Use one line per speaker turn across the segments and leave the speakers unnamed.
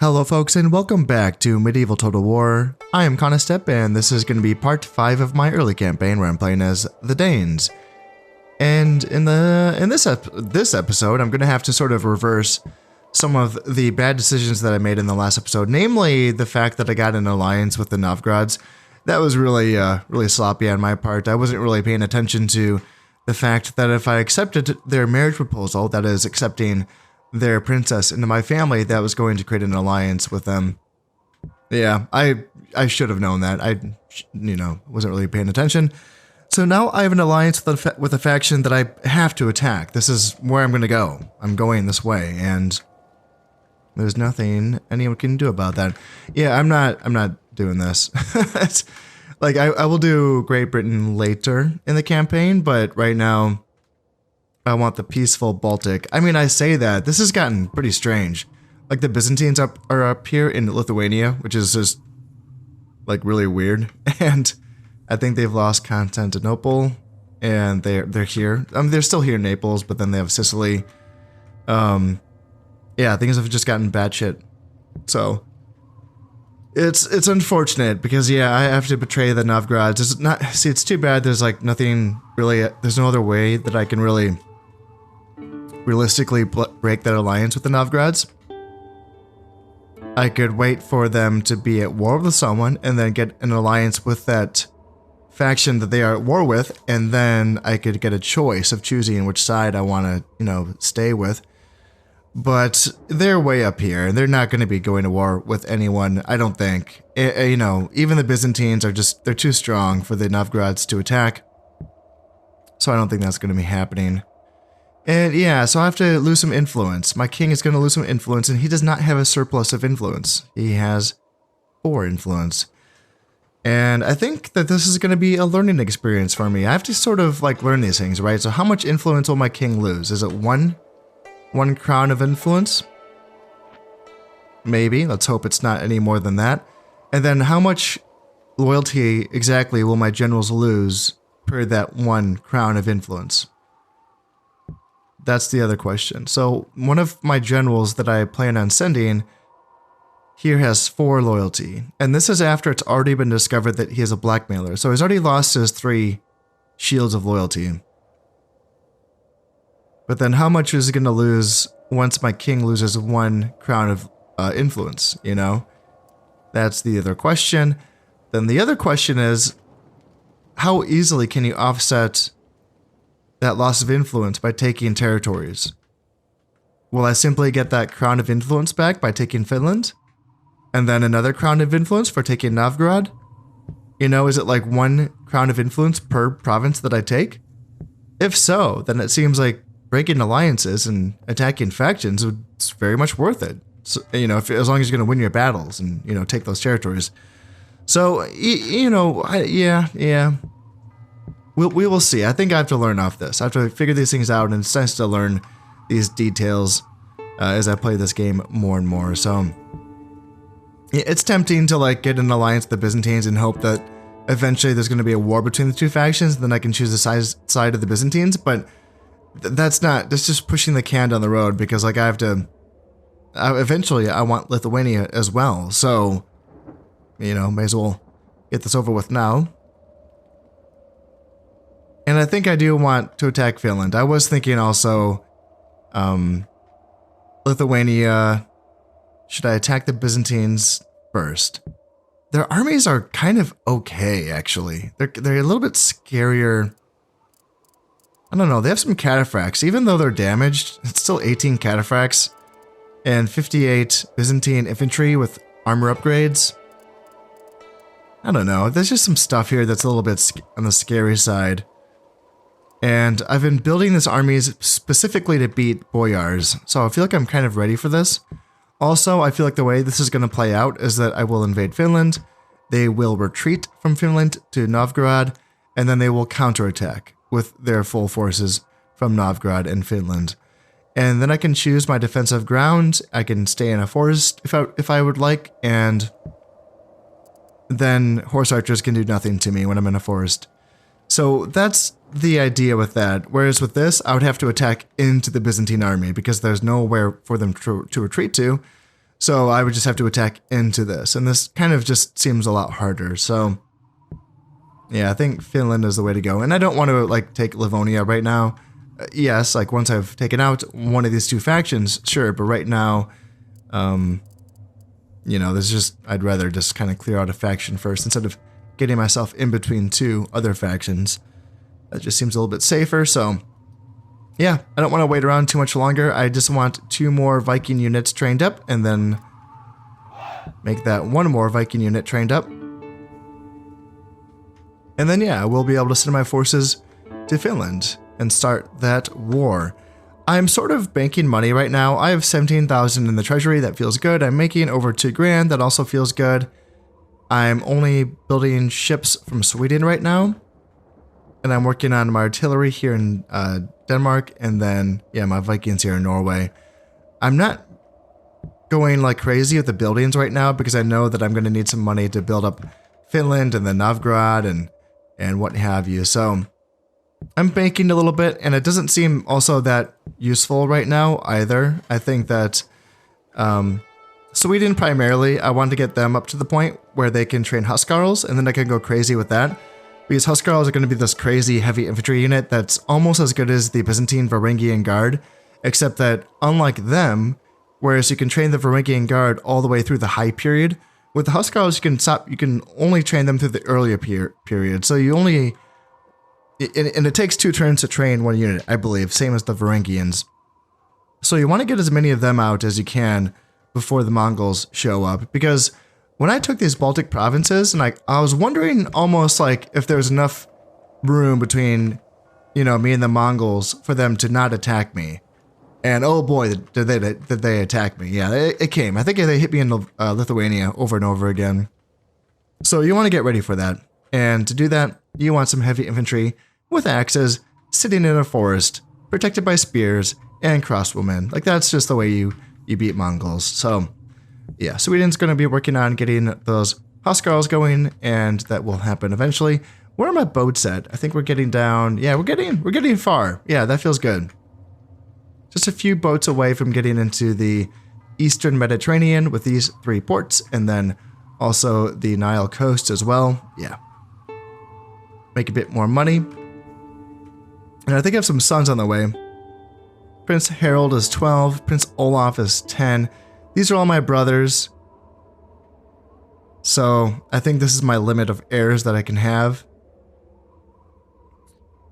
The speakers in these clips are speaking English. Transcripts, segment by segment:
Hello folks and welcome back to Medieval Total War. I am Dynastic and this is going to be part 5 of my early campaign where I'm playing as the Danes. And in this episode I'm going to have to sort of reverse some of the bad decisions that I made in the last episode, namely the fact that I got an alliance with the Novgorods. That was really sloppy on my part. I wasn't really paying attention to the fact that if I accepted their marriage proposal, that is accepting their princess into my family, that was going to create an alliance with them. Yeah, I should have known that. I wasn't really paying attention. So now I have an alliance with a faction that I have to attack. This is where I'm going to go. I'm going this way, and there's nothing anyone can do about that. Yeah, I'm not doing this. It's, like, I will do Great Britain later in the campaign, but right now I want the peaceful Baltic. I mean, I say that. This has gotten pretty strange. Like, the Byzantines are up here in Lithuania, which is just, like, really weird. And I think they've lost Constantinople, and they're here. I mean, they're still here in Naples, but then they have Sicily. Yeah, things have just gotten batshit. So it's unfortunate because, yeah, I have to betray the Novgorods. It's too bad. There's like nothing really. There's no other way that I can really realistically break that alliance with the Novgorods. I could wait for them to be at war with someone and then get an alliance with that faction that they are at war with, and then I could get a choice of choosing which side I want to, stay with. But they're way up here, and they're not going to be going to war with anyone, I don't think. Even the Byzantines they're too strong for the Novgorods to attack. So I don't think that's going to be happening. And yeah, so I have to lose some influence. My king is going to lose some influence, and he does not have a surplus of influence. He has 4 influence. And I think that this is going to be a learning experience for me. I have to sort of like learn these things, right? So how much influence will my king lose? Is it one crown of influence? Maybe. Let's hope it's not any more than that. And then how much loyalty exactly will my generals lose per that 1 crown of influence? That's the other question. So one of my generals that I plan on sending here has 4 loyalty. And this is after it's already been discovered that he is a blackmailer. So he's already lost his 3 shields of loyalty. But then how much is he going to lose once my king loses 1 crown of influence, That's the other question. Then the other question is, how easily can you offset that loss of influence by taking territories? Will I simply get that crown of influence back by taking Finland? And then another crown of influence for taking Novgorod? Is it like 1 crown of influence per province that I take? If so, then it seems like breaking alliances and attacking factions is very much worth it. So, as long as you're going to win your battles and, take those territories. So, yeah. We will see. I think I have to learn off this. I have to figure these things out, and it's nice to learn these details as I play this game more and more. So, it's tempting to like get an alliance with the Byzantines and hope that eventually there's going to be a war between the 2 factions, and then I can choose the side of the Byzantines, but that's just pushing the can down the road, because like eventually I want Lithuania as well. So, may as well get this over with now. And I think I do want to attack Finland. I was thinking also, Lithuania, should I attack the Byzantines first? Their armies are kind of okay, actually. They're a little bit scarier. I don't know, they have some cataphracts. Even though they're damaged, it's still 18 cataphracts and 58 Byzantine infantry with armor upgrades. I don't know, there's just some stuff here that's a little bit on the scary side. And I've been building this armies specifically to beat boyars, so I feel like I'm kind of ready for this. Also, I feel like the way this is going to play out is that I will invade Finland, they will retreat from Finland to Novgorod, and then they will counterattack with their full forces from Novgorod and Finland. And then I can choose my defensive ground, I can stay in a forest if I would like, and then horse archers can do nothing to me when I'm in a forest. So that's the idea with that. Whereas with this, I would have to attack into the Byzantine army because there's nowhere for them to retreat to. So I would just have to attack into this. And this kind of just seems a lot harder. So yeah, I think Finland is the way to go. And I don't want to like take Livonia right now. Yes, like once I've taken out one of these two factions, sure. But right now, you know, I'd rather just kind of clear out a faction first instead of getting myself in between two other factions. That just seems a little bit safer. So yeah, I don't want to wait around too much longer. I just want 2 more Viking units trained up and then make that 1 more Viking unit trained up. And then yeah, we'll be able to send my forces to Finland and start that war. I'm sort of banking money right now. I have 17,000 in the treasury. That feels good. I'm making over 2 grand. That also feels good. I'm only building ships from Sweden right now. And I'm working on my artillery here in Denmark, and then, yeah, my Vikings here in Norway. I'm not going like crazy with the buildings right now because I know that I'm going to need some money to build up Finland and then Novgorod and what have you. So I'm banking a little bit, and it doesn't seem also that useful right now either. I think that Sweden primarily, I want to get them up to the point where they can train Huskarls, and then I can go crazy with that. Because Huskarls are going to be this crazy heavy infantry unit that's almost as good as the Byzantine Varangian Guard, except that unlike them, whereas you can train the Varangian Guard all the way through the high period, with the Huskarls you can only train them through the earlier period. So you only, and it takes 2 turns to train 1 unit, I believe, same as the Varangians. So you want to get as many of them out as you can before the Mongols show up, because when I took these Baltic provinces, and I was wondering almost like if there was enough room between, you know, me and the Mongols for them to not attack me. And oh boy, did they attack me. Yeah, it came. I think they hit me in Lithuania over and over again. So you want to get ready for that. And to do that, you want some heavy infantry with axes sitting in a forest, protected by spears and crossbowmen. Like that's just the way you beat Mongols. So yeah, Sweden's going to be working on getting those Huskarls going, and that will happen eventually. Where are my boats at? I think we're getting down. Yeah, we're getting far. Yeah, that feels good. Just a few boats away from getting into the Eastern Mediterranean with these 3 ports, and then also the Nile coast as well. Yeah. Make a bit more money. And I think I have some sons on the way. Prince Harold is 12. Prince Olaf is 10. These are all my brothers. So I think this is my limit of heirs that I can have.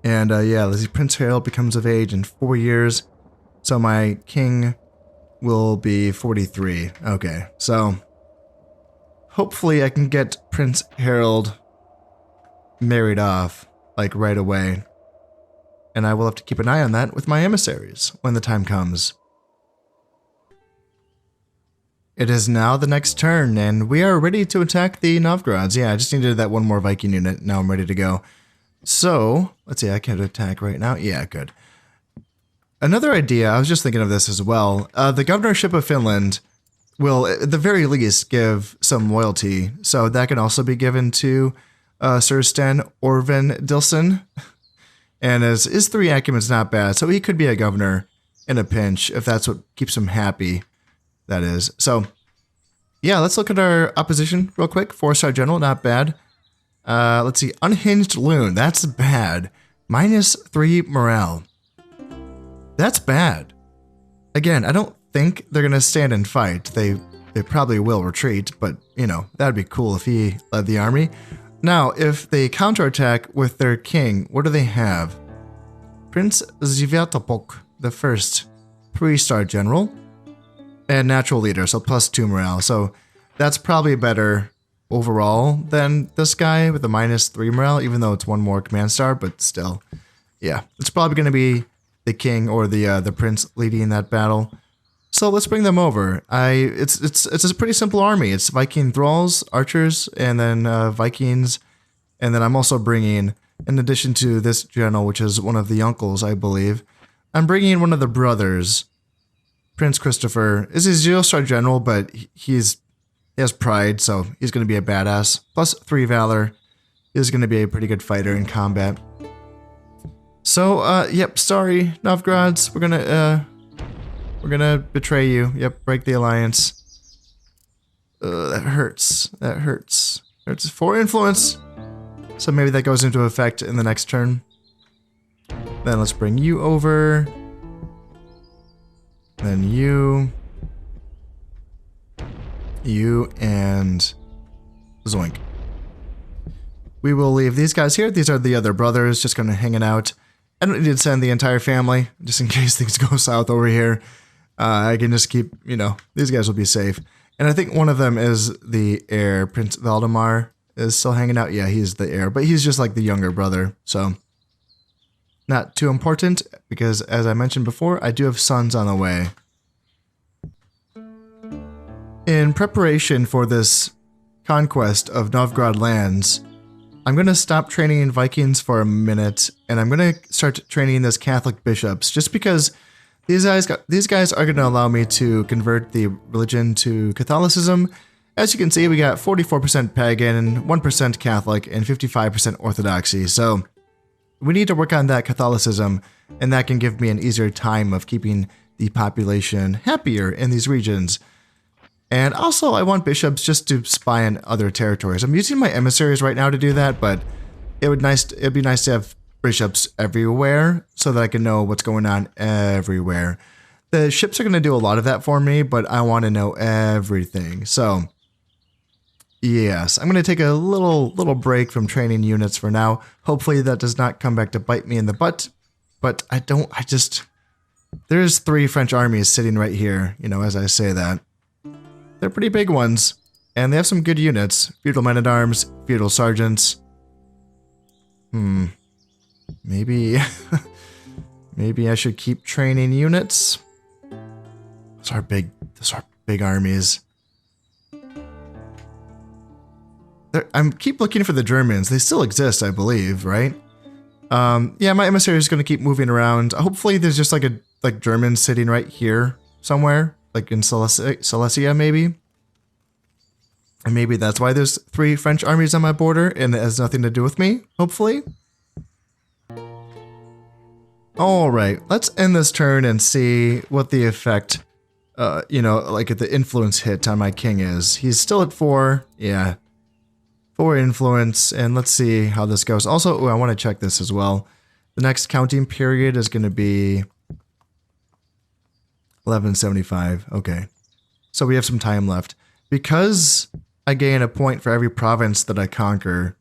And yeah, let's see, Prince Harold becomes of age in 4 years. So my king will be 43. Okay, so hopefully I can get Prince Harold married off, like right away. And I will have to keep an eye on that with my emissaries when the time comes. It is now the next turn, and we are ready to attack the Novgorods. Yeah, I just needed that 1 more Viking unit. Now I'm ready to go. So, let's see, I can't attack right now. Yeah, good. Another idea, I was just thinking of this as well. The governorship of Finland will, at the very least, give some loyalty. So that can also be given to Sir Sten Orvendilson. And his 3 acumen's not bad, so he could be a governor in a pinch, if that's what keeps him happy. That is. So, yeah, let's look at our opposition real quick. 4-star general, not bad. Let's see. Unhinged loon. That's bad. -3 morale. That's bad. Again, I don't think they're going to stand and fight. They probably will retreat, but, you know, that'd be cool if he led the army. Now, if they counterattack with their king, what do they have? Prince Zviatopolk the First, 3-star general. And natural leader, so +2 morale. So that's probably better overall than this guy with a -3 morale, even though it's 1 more command star, but still. Yeah, it's probably going to be the king or the prince leading that battle. So let's bring them over. It's a pretty simple army. It's Viking thralls, archers, and then Vikings. And then I'm also bringing, in addition to this general, which is one of the uncles, I believe, I'm bringing one of the brothers. Prince Christopher is a 0-star general, but he has pride, so he's going to be a badass. +3 valor. He's going to be a pretty good fighter in combat. So, yep, sorry, Novgorods. We're gonna betray you. Yep, break the alliance. that hurts. That hurts. It's 4 influence. So maybe that goes into effect in the next turn. Then let's bring you over. Then you. You and Zoink. We will leave these guys here. These are the other brothers, just kind of hanging out. I don't need to send the entire family, just in case things go south over here. I can just keep, you know, these guys will be safe. And I think one of them is the heir. Prince Valdemar is still hanging out. Yeah, he's the heir, but he's just like the younger brother. So not too important because, as I mentioned before, I do have sons on the way. In preparation for this conquest of Novgorod lands, I'm going to stop training in Vikings for a minute, and I'm going to start training as Catholic bishops, just because these guys are going to allow me to convert the religion to Catholicism. As you can see, we got 44% pagan, 1% Catholic, and 55% Orthodoxy, so we need to work on that Catholicism, and that can give me an easier time of keeping the population happier in these regions. And also, I want bishops just to spy on other territories. I'm using my emissaries right now to do that, but it'd be nice to have bishops everywhere so that I can know what's going on everywhere. The ships are going to do a lot of that for me, but I want to know everything. So, yes, I'm going to take a little break from training units for now. Hopefully that does not come back to bite me in the butt, but there's 3 French armies sitting right here, you know, as I say that. They're pretty big ones, and they have some good units. Feudal men-at-arms, feudal sergeants. Maybe I should keep training units. Those are big armies. I keep looking for the Germans. They still exist, I believe, right? Yeah, my emissary is going to keep moving around. Hopefully there's just like Germans sitting right here somewhere. Like in Silesia, maybe? And maybe that's why there's 3 French armies on my border, and it has nothing to do with me, hopefully. Alright, let's end this turn and see what the effect, you know, like the influence hit on my king is. He's still at 4, yeah. 4 influence, and let's see how this goes. Also, I want to check this as well. The next counting period is going to be 1175. Okay. So we have some time left. Because I gain a point for every province that I conquer,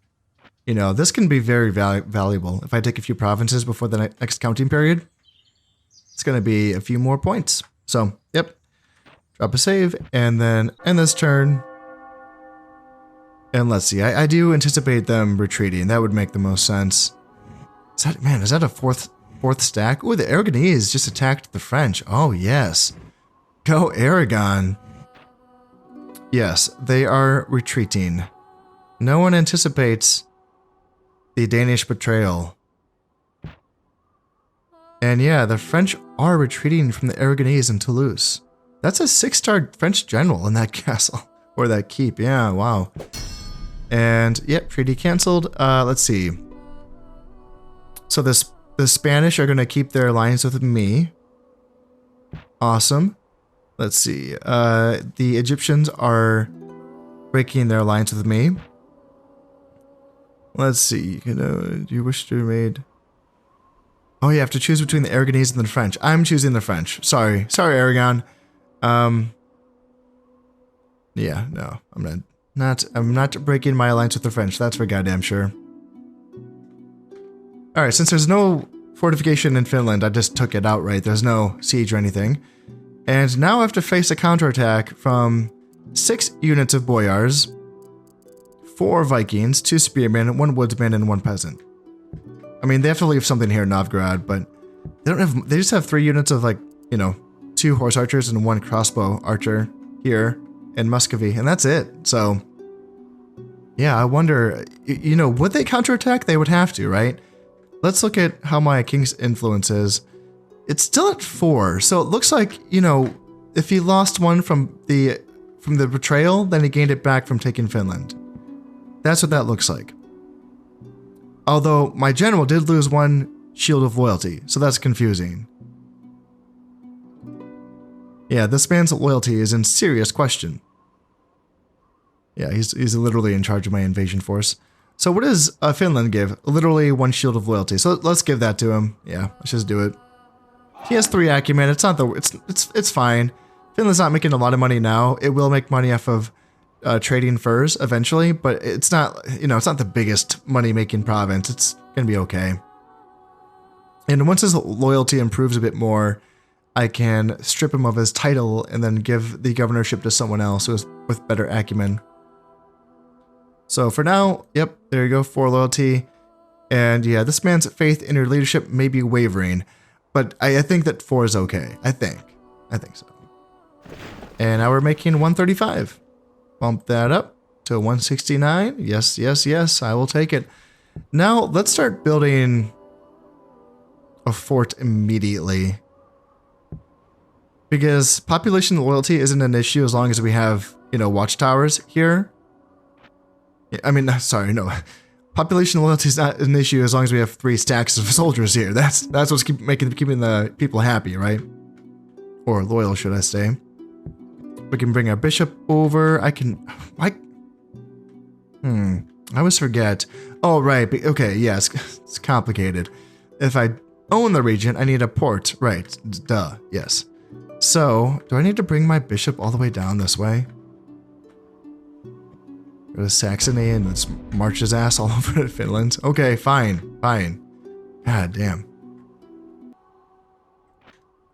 you know, this can be very valuable. If I take a few provinces before the next counting period, it's going to be a few more points. So, yep. Drop a save, and then end this turn. And let's see. I do anticipate them retreating. That would make the most sense. Is that a fourth stack? Ooh, the Aragonese just attacked the French. Oh, yes. Go Aragon. Yes, they are retreating. No one anticipates the Danish betrayal. And yeah, the French are retreating from the Aragonese in Toulouse. That's a 6-star French general in that castle. Or that keep. Yeah, wow. And, yep, treaty canceled. Let's see. So the Spanish are going to keep their alliance with me. Awesome. Let's see. The Egyptians are breaking their alliance with me. Let's see. You know, do you wish to remain? Oh, you have to choose between the Aragonese and the French. I'm choosing the French. Sorry, Aragon. Yeah, no, I'm not breaking my alliance with the French. That's for goddamn sure. All right, since there's no fortification in Finland, I just took it outright. There's no siege or anything. And now I have to face a counterattack from 6 units of boyars, 4 Vikings, 2 spearmen, 1 woodsman, and 1 peasant. I mean, they have to leave something here in Novgorod, but they just have 3 units of, like, you know, 2 horse archers and 1 crossbow archer here in Muscovy, and that's it. So, yeah, I wonder, you know, would they counterattack? They would have to, right? Let's look at how my king's influence is. It's still at 4, so it looks like, you know, if he lost 1 from the betrayal, then he gained it back from taking Finland. That's what that looks like. Although my general did lose 1 shield of loyalty, so that's confusing. Yeah, this man's loyalty is in serious question. Yeah, he's literally in charge of my invasion force. So what does Finland give? Literally 1 shield of loyalty. So let's give that to him. Yeah, let's just do it. He has 3 acumen. It's not the it's fine. Finland's not making a lot of money now. It will make money off of trading furs eventually, but it's not, you know, it's not the biggest money making province. It's gonna be okay. And once his loyalty improves a bit more, I can strip him of his title and then give the governorship to someone else who is with better acumen. So for now, yep, there you go, 4 loyalty. And yeah, this man's faith in your leadership may be wavering, but I think that 4 is okay. I think so. And now we're making 135. Bump that up to 169. Yes, yes, yes, I will take it. Now let's start building a fort immediately. Because population loyalty isn't an issue as long as we have, you know, watchtowers here. I mean, sorry, no. Population loyalty is not an issue as long as we have 3 stacks of soldiers here. That's what's keeping the people happy, right? Or loyal, should I say. We can bring our bishop over. I always forget. Oh, right. Okay, yes, it's complicated. If I own the region, I need a port. Right, duh, yes. So, do I need to bring my bishop all the way down this way? Go to Saxony and let's march his ass all over to Finland. Okay, fine. God damn.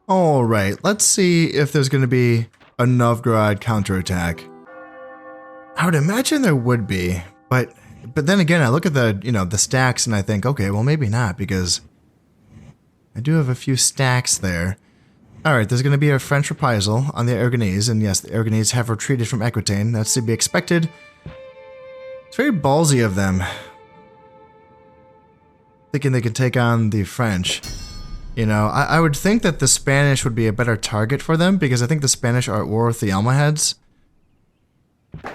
Alright, let's see if there's going to be a Novgorod counterattack. I would imagine there would be, but then again, I look at the, you know, the stacks and I think, okay, well maybe not, because I do have a few stacks there. Alright, there's going to be a French reprisal on the Aragonese, and yes, the Aragonese have retreated from Aquitaine. That's to be expected. It's very ballsy of them, thinking they can take on the French. You know, I would think that the Spanish would be a better target for them, because I think the Spanish are at war with the Almohads. I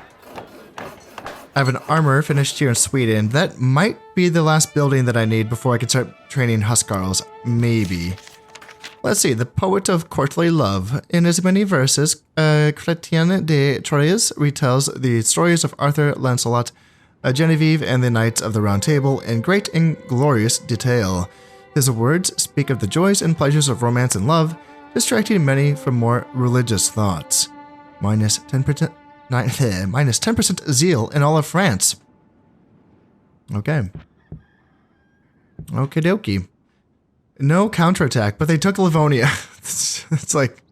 have an armor finished here in Sweden. That might be the last building that I need before I can start training Huscarls. Maybe. Let's see, the poet of courtly love. In his many verses, Chrétien de Troyes retells the stories of Arthur, Lancelot, Genevieve, and the Knights of the Round Table in great and glorious detail. His words speak of the joys and pleasures of romance and love, distracting many from more religious thoughts. Minus 10% zeal in all of France. Okay. Okie dokie. No counterattack, but they took Livonia. It's like,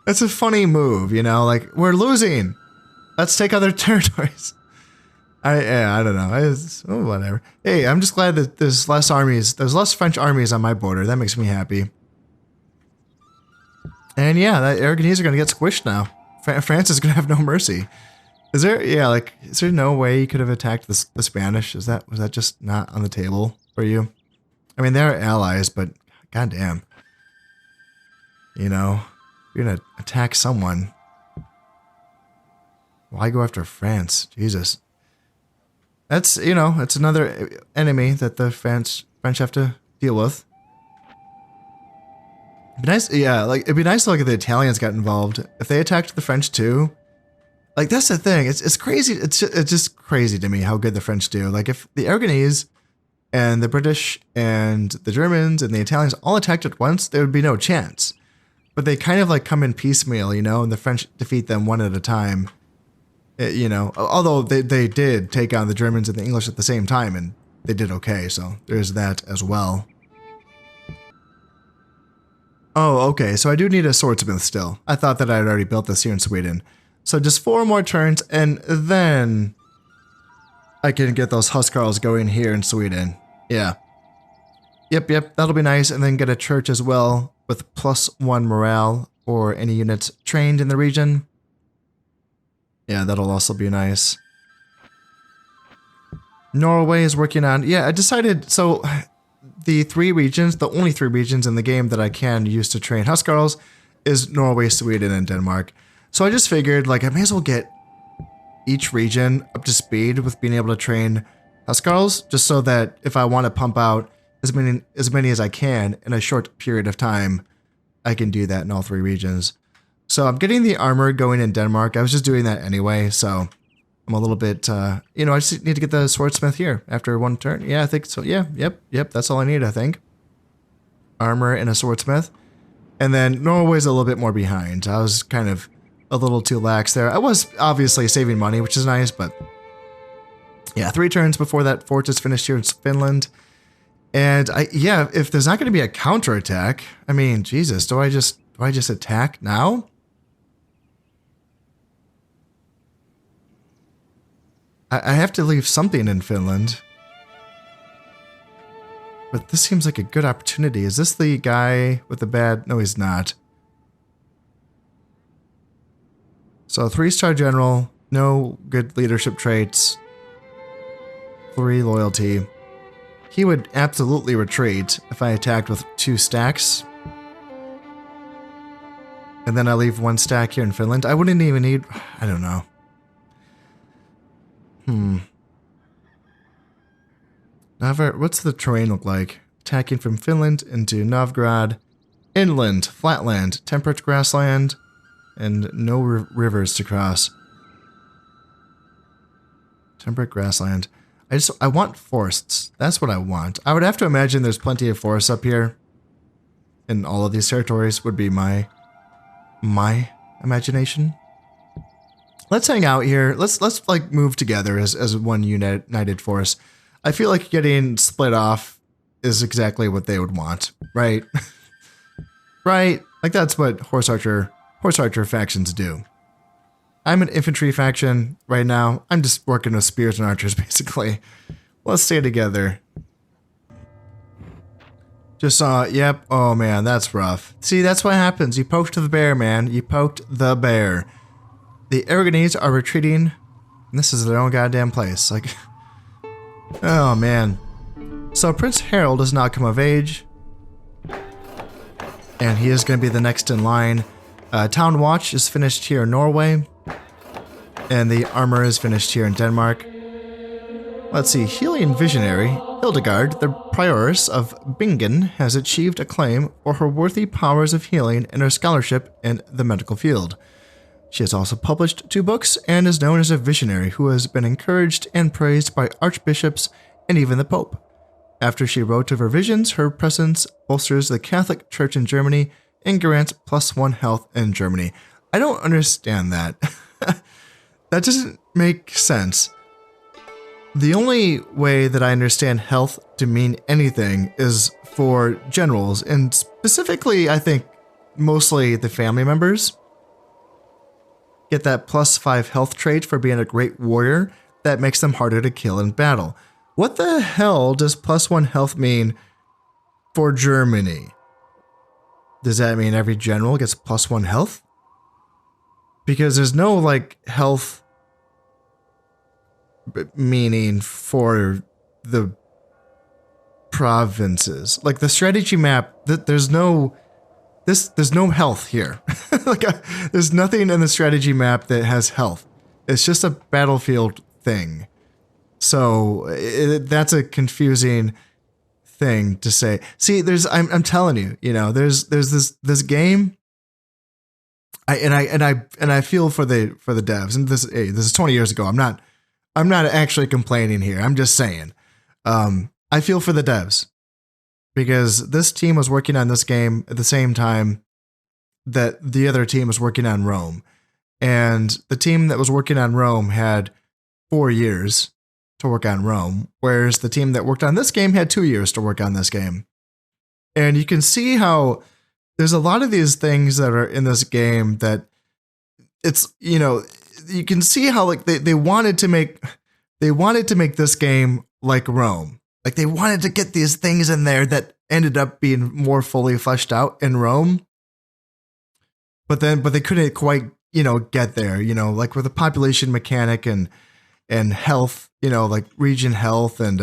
that's a funny move, you know? Like, we're losing. Let's take other territories. I don't know. Whatever. Hey, I'm just glad that there's less armies. There's less French armies on my border. That makes me happy. And yeah, the Aragonese are going to get squished now. France is going to have no mercy. Is there no way you could have attacked the Spanish? Was that just not on the table for you? I mean, they're allies, but goddamn. You know, you're going to attack someone. Why go after France? Jesus. That's, you know, it's another enemy that the French have to deal with. It'd be nice, yeah, like, it'd be nice to look at the Italians got involved. If they attacked the French too, like, that's the thing. It's crazy. It's just crazy to me how good the French do. Like, if the Aragonese and the British and the Germans and the Italians all attacked at once, there would be no chance. But they kind of like come in piecemeal, you know, and the French defeat them one at a time. You know, although they did take on the Germans and the English at the same time, and they did okay, so there's that as well. Oh, okay, so I do need a swordsmith still. I thought that I had already built this here in Sweden. So just 4 more turns, and then I can get those Huscarls going here in Sweden. Yeah. Yep, that'll be nice, and then get a church as well with +1 morale for any units trained in the region. Yeah, that'll also be nice. Norway is working on... Yeah, I decided... So, the only 3 regions in the game that I can use to train Huscarls is Norway, Sweden, and Denmark. So I just figured, like, I may as well get each region up to speed with being able to train Huscarls, just so that if I want to pump out as many as I can in a short period of time, I can do that in all 3 regions. So I'm getting the armor going in Denmark. I was just doing that anyway, so I'm a little bit, I just need to get the swordsmith here after one turn. Yeah, I think so. Yeah, yep, that's all I need, I think. Armor and a swordsmith. And then Norway's a little bit more behind. I was kind of a little too lax there. I was obviously saving money, which is nice, but yeah, 3 turns before that fort is finished here in Finland. And if there's not going to be a counterattack, I mean, Jesus, do I just attack now? I have to leave something in Finland. But this seems like a good opportunity. Is this the guy with the bad? No, he's not. So 3-star general, no good leadership traits, 3 loyalty. He would absolutely retreat if I attacked with 2 stacks. And then I leave 1 stack here in Finland. I wouldn't even need, I don't know. What's the terrain look like? Attacking from Finland into Novgorod. Inland, flatland, temperate grassland, and no rivers to cross. Temperate grassland. I want forests. That's what I want. I would have to imagine there's plenty of forests up here. In all of these territories would be my imagination. Let's hang out here. Let's like move together as one united force. I feel like getting split off is exactly what they would want, right? Right? Like that's what horse archer factions do. I'm an infantry faction right now. I'm just working with spears and archers, basically. Let's stay together. Just saw it. Yep. Oh, man, that's rough. See, that's what happens. You poked the bear, man. You poked the bear. The Aragonese are retreating. And this is their own goddamn place. Like, oh, man. So Prince Harold has now come of age. And he is going to be the next in line. Town Watch is finished here in Norway. And the armor is finished here in Denmark. Let's see, Healing Visionary, Hildegard, the prioress of Bingen, has achieved acclaim for her worthy powers of healing and her scholarship in the medical field. She has also published 2 books and is known as a visionary who has been encouraged and praised by archbishops and even the Pope. After she wrote of her visions, her presence bolsters the Catholic Church in Germany and grants +1 health in Germany. I don't understand that. That doesn't make sense. The only way that I understand health to mean anything is for generals, and specifically, I think, mostly the family members. Get that +5 health trait for being a great warrior that makes them harder to kill in battle. What the hell does +1 health mean for Germany? Does that mean every general gets +1 health? Because there's no, like, health meaning for the provinces. Like, the strategy map, there's no health here. Like, there's nothing in the strategy map that has health. It's just a battlefield thing. So, that's a confusing thing to say. See, I'm telling you, there's this game. I feel for the devs, and this is 20 years ago. I'm not actually complaining here. I'm just saying, I feel for the devs because this team was working on this game at the same time that the other team was working on Rome, and the team that was working on Rome had 4 years to work on Rome, whereas the team that worked on this game had 2 years to work on this game. And you can see how there's a lot of these things that are in this game that it's, you can see how like they wanted to make this game like Rome. Like they wanted to get these things in there that ended up being more fully fleshed out in Rome. But they couldn't quite, get there, like with the population mechanic and health, like region health and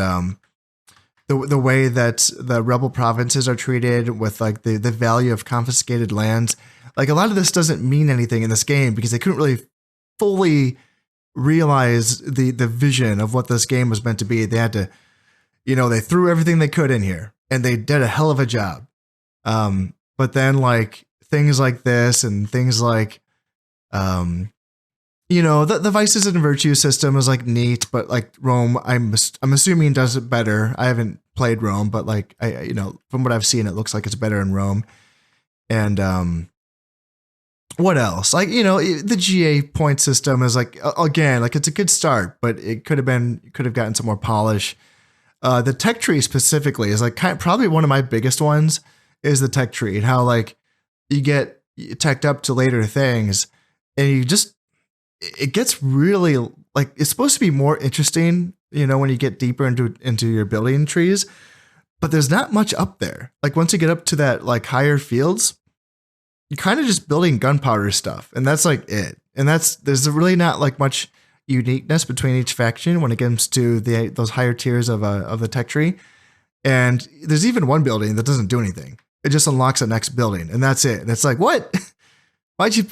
the way that the rebel provinces are treated with like the value of confiscated lands. Like a lot of this doesn't mean anything in this game because they couldn't really fully realize the vision of what this game was meant to be. They had to, they threw everything they could in here and they did a hell of a job. But then like things like this and things like, you know, the vices and virtues system is like neat, but like Rome, I'm assuming does it better. I haven't played Rome, but like you know, from what I've seen, it looks like it's better in Rome. And what else? Like, you know, the GA point system is like, again, like it's a good start, but it could have gotten some more polish. The tech tree specifically is like probably one of my biggest ones is the tech tree, and how like you get teched up to later things and it gets really like, it's supposed to be more interesting, you know, when you get deeper into your building trees, but there's not much up there. Like once you get up to that like higher fields, you're kind of just building gunpowder stuff, and that's like it. And there's really not like much uniqueness between each faction when it comes to those higher tiers of the tech tree. And there's even one building that doesn't do anything. It just unlocks the next building, and that's it. And it's like, what? Why'd you?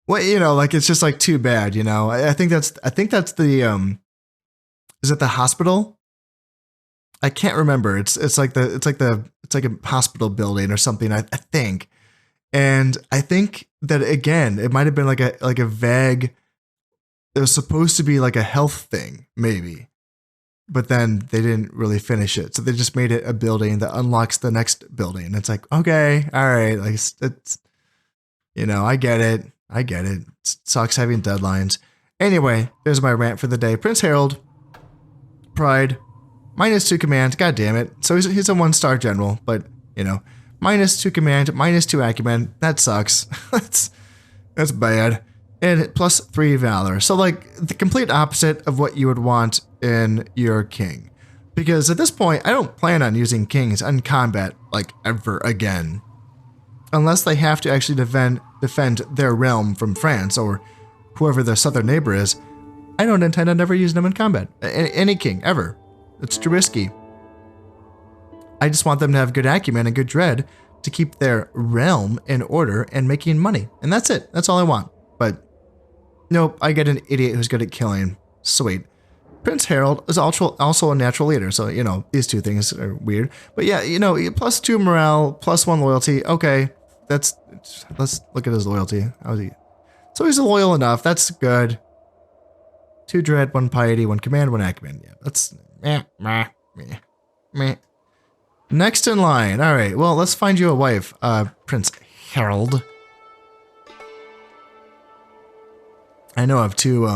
What, you know? Like it's just like too bad, you know. I think that's the is it the hospital? I can't remember. It's like a hospital building or something. I think. And I think that again, it might have been like a vague. It was supposed to be like a health thing, maybe, but then they didn't really finish it. So they just made it a building that unlocks the next building. It's like, okay, all right, like it's, you know, I get it. It sucks having deadlines. Anyway, there's my rant for the day. Prince Harold, pride, -2 command. God damn it. So he's a 1-star general, but you know. -2 command, -2 acumen. That sucks. that's bad. And +3 valor. So like the complete opposite of what you would want in your king. Because at this point, I don't plan on using kings in combat like ever again. Unless they have to actually defend their realm from France or whoever their southern neighbor is. I don't intend on ever using them in combat. Any king, ever. It's too risky. I just want them to have good acumen and good dread to keep their realm in order and making money. And that's it. That's all I want. But nope, I get an idiot who's good at killing. Sweet. Prince Harold is also a natural leader. So, you know, these two things are weird. But yeah, you know, +2 morale, +1 loyalty. Okay, let's look at his loyalty. How is he? So he's loyal enough. That's good. 2 dread, 1 piety, 1 command, 1 acumen. Yeah, that's meh. Next in line. All right. Well, let's find you a wife, Prince Harold. I know I have two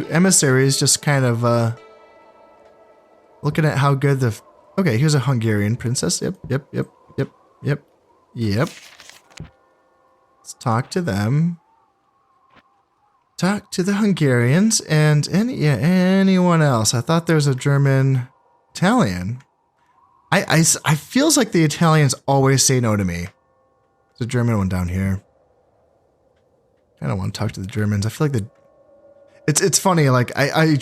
emissaries just kind of looking at how good okay, here's a Hungarian princess. Yep. Let's talk to them. Talk to the Hungarians and anyone else. I thought there was a German Italian. I feels like the Italians always say no to me. There's a German one down here. I don't want to talk to the Germans. I feel like it's funny. Like I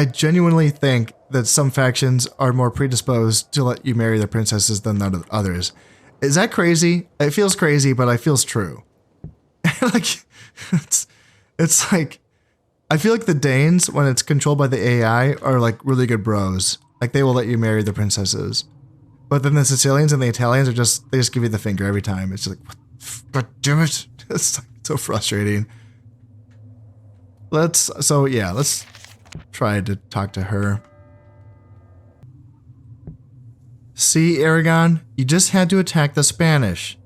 genuinely think that some factions are more predisposed to let you marry their princesses than the others. Is that crazy? It feels crazy, but it feels true. Like it's like I feel like the Danes, when it's controlled by the AI, are like really good bros. Like they will let you marry the princesses. But then the Sicilians and the Italians they just give you the finger every time. It's just like, God damn it. It's like so frustrating. Let's try to talk to her. See, Aragon, you just had to attack the Spanish.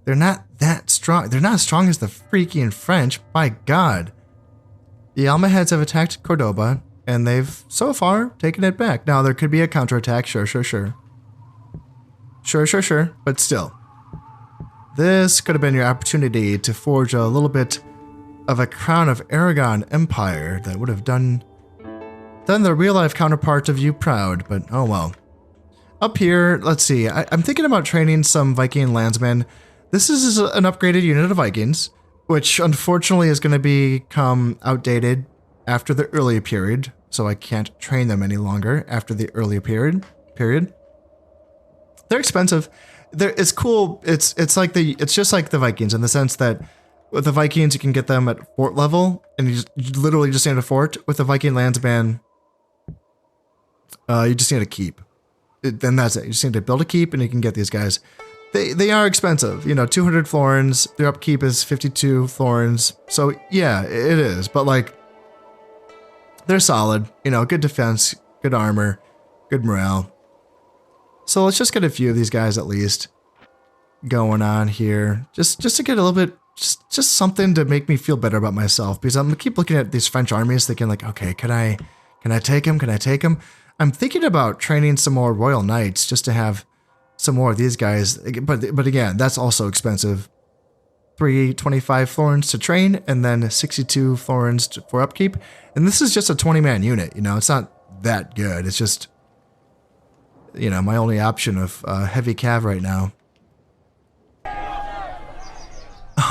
They're not that strong. They're not as strong as the freaking French. By God. The Almohads have attacked Cordoba, and they've so far taken it back. Now, there could be a counterattack. Sure. But still. This could have been your opportunity to forge a little bit of a Crown of Aragon empire that would have done the real-life counterpart of you proud, but oh well. Up here, let's see. I'm thinking about training some Viking landsmen. This is an upgraded unit of Vikings, which unfortunately is going to become outdated after the early period, so I can't train them any longer after the early period. They're expensive. It's cool. It's just like the Vikings in the sense that with the Vikings you can get them at fort level, and you literally just need a fort. With the Viking landsman, you just need a keep. Then that's it. You just need to build a keep, and you can get these guys. they are expensive. You know, 200 florins. Their upkeep is 52 florins. So yeah, it is. But like, they're solid. You know, good defense, good armor, good morale. So let's just get a few of these guys at least going on here, just to get a little bit, just something to make me feel better about myself. Because I'm gonna keep looking at these French armies, thinking like, okay, can I take him? Can I take him? I'm thinking about training some more Royal Knights just to have some more of these guys. But again, that's also expensive. 325 florins to train, and then 62 florins for upkeep. And this is just a 20-man unit. You know, it's not that good. It's just, you know, my only option of heavy cav right now.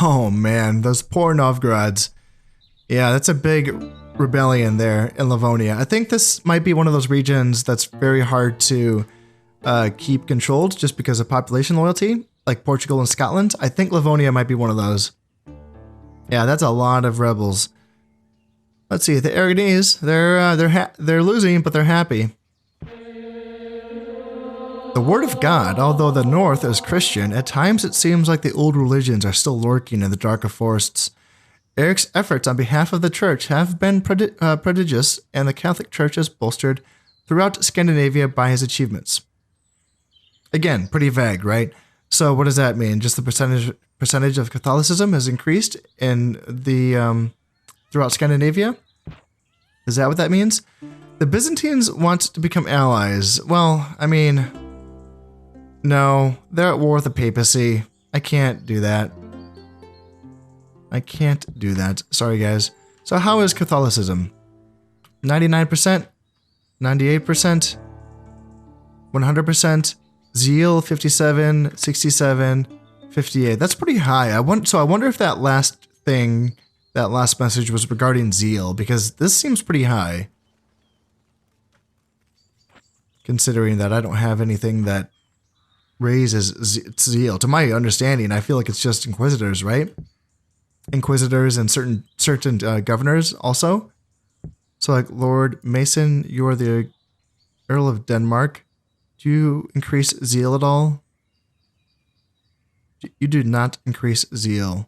Oh man, those poor Novgorods. Yeah, that's a big rebellion there in Livonia. I think this might be one of those regions that's very hard to keep controlled just because of population loyalty, like Portugal and Scotland. I think Livonia might be one of those. Yeah, that's a lot of rebels. Let's see, the Aragonese, they're losing, but they're happy. The Word of God, although the North is Christian, at times it seems like the old religions are still lurking in the darker forests. Eric's efforts on behalf of the Church have been prodigious, and the Catholic Church is bolstered throughout Scandinavia by his achievements. Again, pretty vague, right? So what does that mean? Just the percentage of Catholicism has increased in the throughout Scandinavia? Is that what that means? The Byzantines want to become allies. Well, I mean, no, they're at war with the papacy. I can't do that. I can't do that. Sorry, guys. So how is Catholicism? 99%? 98%? 100%? Zeal, 57, 67, 58. That's pretty high. I wonder if that last message was regarding zeal, because this seems pretty high. Considering that I don't have anything that raises zeal. To my understanding, I feel like it's just inquisitors, right? Inquisitors and certain governors also. So like Lord Mason, you're the Earl of Denmark. Do you increase zeal at all? You do not increase zeal.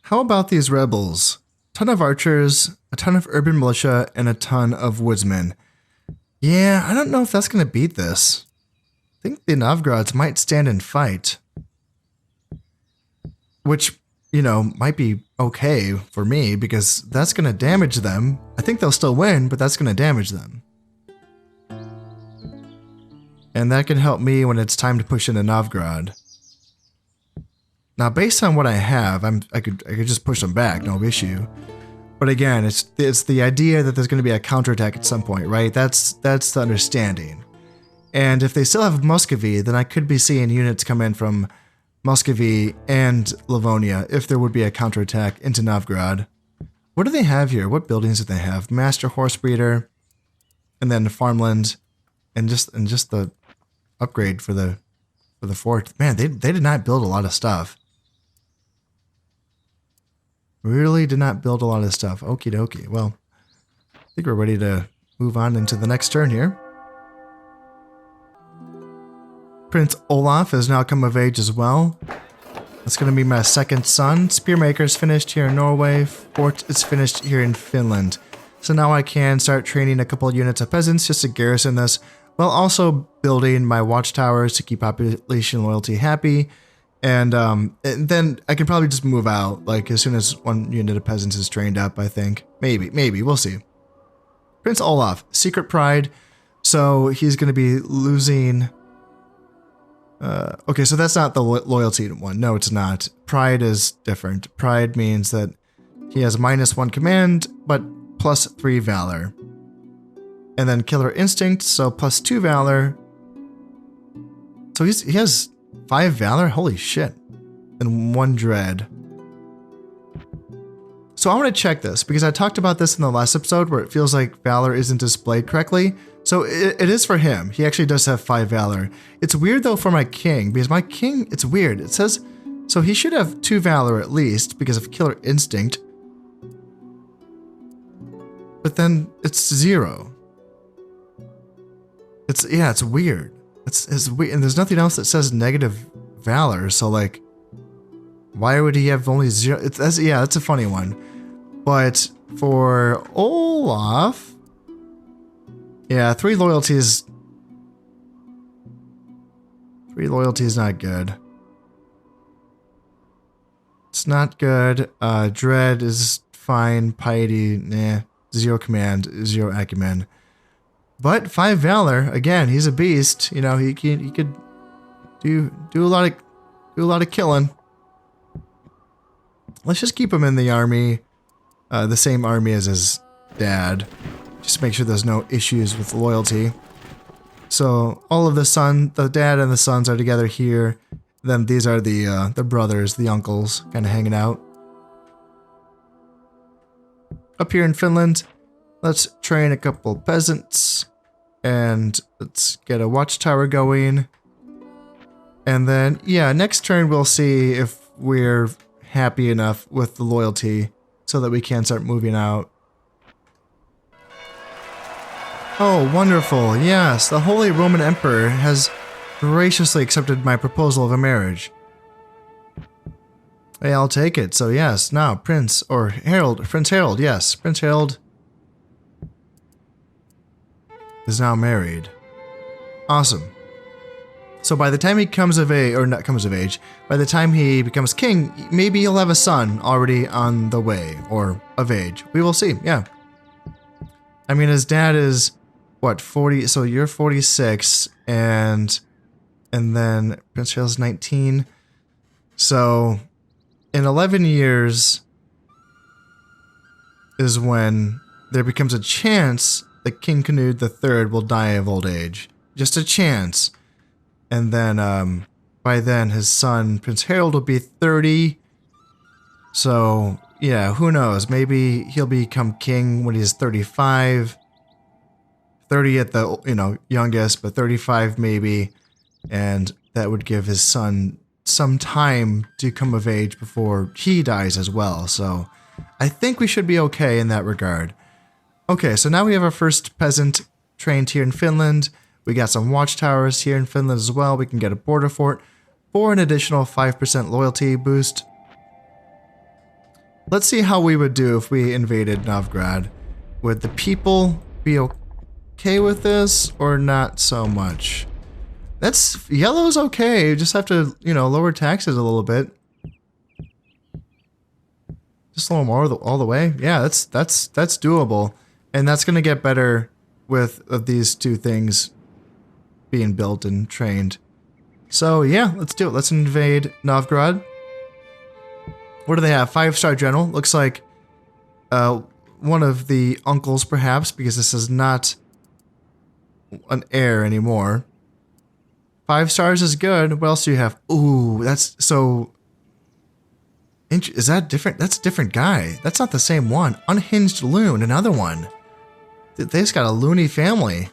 How about these rebels? A ton of archers, a ton of urban militia, and a ton of woodsmen. Yeah, I don't know if that's going to beat this. I think the Novgorods might stand and fight. Which, you know, might be okay for me, because that's going to damage them. I think they'll still win, but that's going to damage them. And that can help me when it's time to push into Novgorod. Now, based on what I have, I could just push them back, no issue. But again, it's the idea that there's going to be a counterattack at some point, right? That's the understanding. And if they still have Muscovy, then I could be seeing units come in from Muscovy and Livonia if there would be a counterattack into Novgorod. What do they have here? What buildings do they have? Master Horse Breeder, and then farmland, and just the upgrade for the fort. Man, they did not build a lot of stuff. Really did not build a lot of stuff. Okie dokie. Well, I think we're ready to move on into the next turn here. Prince Olaf has now come of age as well. That's going to be my second son. Spearmaker's finished here in Norway. Fort is finished here in Finland. So now I can start training a couple units of peasants just to garrison this, while also building my watchtowers to keep population loyalty happy. And then I can probably just move out, like, as soon as one unit of peasants is trained up, I think. Maybe, we'll see. Prince Olaf, Secret Pride. So he's going to be losing... okay, so that's not the loyalty one. No, it's not. Pride is different. Pride means that he has -1 command, but +3 valor. And then Killer Instinct, so +2 valor. So he has 5 valor? Holy shit. And 1 dread. So I want to check this, because I talked about this in the last episode where it feels like valor isn't displayed correctly. So it is for him. He actually does have 5 valor. It's weird though for my king, because my king, it's weird. It says, so he should have 2 valor at least because of Killer Instinct. But then it's 0. It's weird. It's weird, and there's nothing else that says negative valor. So like, why would he have only 0? Yeah, that's a funny one. But for Olaf, yeah, 3 loyalties. 3 loyalty is not good. It's not good. Dread is fine. Piety, nah. 0 command, 0 acumen. But 5 valor, again, he's a beast. You know, he could do a lot of killing. Let's just keep him in the army, the same army as his dad, just to make sure there's no issues with loyalty. So all of the dad and the sons are together here. Then these are the brothers, the uncles, kind of hanging out. Up here in Finland, let's train a couple peasants, and let's get a watchtower going. And then, yeah, next turn we'll see if we're happy enough with the loyalty so that we can start moving out. Oh, wonderful. Yes, the Holy Roman Emperor has graciously accepted my proposal of a marriage. Hey, I'll take it. So yes, now Prince Harold, yes. Prince Harold is now married. Awesome. So by the time he comes of age, or not comes of age, by the time he becomes king, maybe he'll have a son already on the way, or of age. We will see, yeah. I mean, his dad is, what, 40, so you're 46, and then Prince Harold's 19. So in 11 years is when there becomes a chance that King Canute III will die of old age. Just a chance. And then by then his son Prince Harold will be 30. So yeah, who knows? Maybe he'll become king when he's 35. 30 at the youngest, but 35 maybe. And that would give his son some time to come of age before he dies as well. So I think we should be okay in that regard. Okay, so now we have our first peasant trained here in Finland. We got some watchtowers here in Finland as well. We can get a border fort for an additional 5% loyalty boost. Let's see how we would do if we invaded Novgorod. Would the people be okay with this or not so much? Yellow's okay. You just have to, lower taxes a little bit. Just a little more all the way. Yeah, that's doable. And that's going to get better with these two things being built and trained. So yeah, let's do it. Let's invade Novgorod. What do they have? 5-star general. Looks like one of the uncles perhaps, because this is not an heir anymore. 5 stars is good. What else do you have? Ooh, that's so... Is that different? That's a different guy. That's not the same one. Unhinged Loon, another one. They just got a loony family.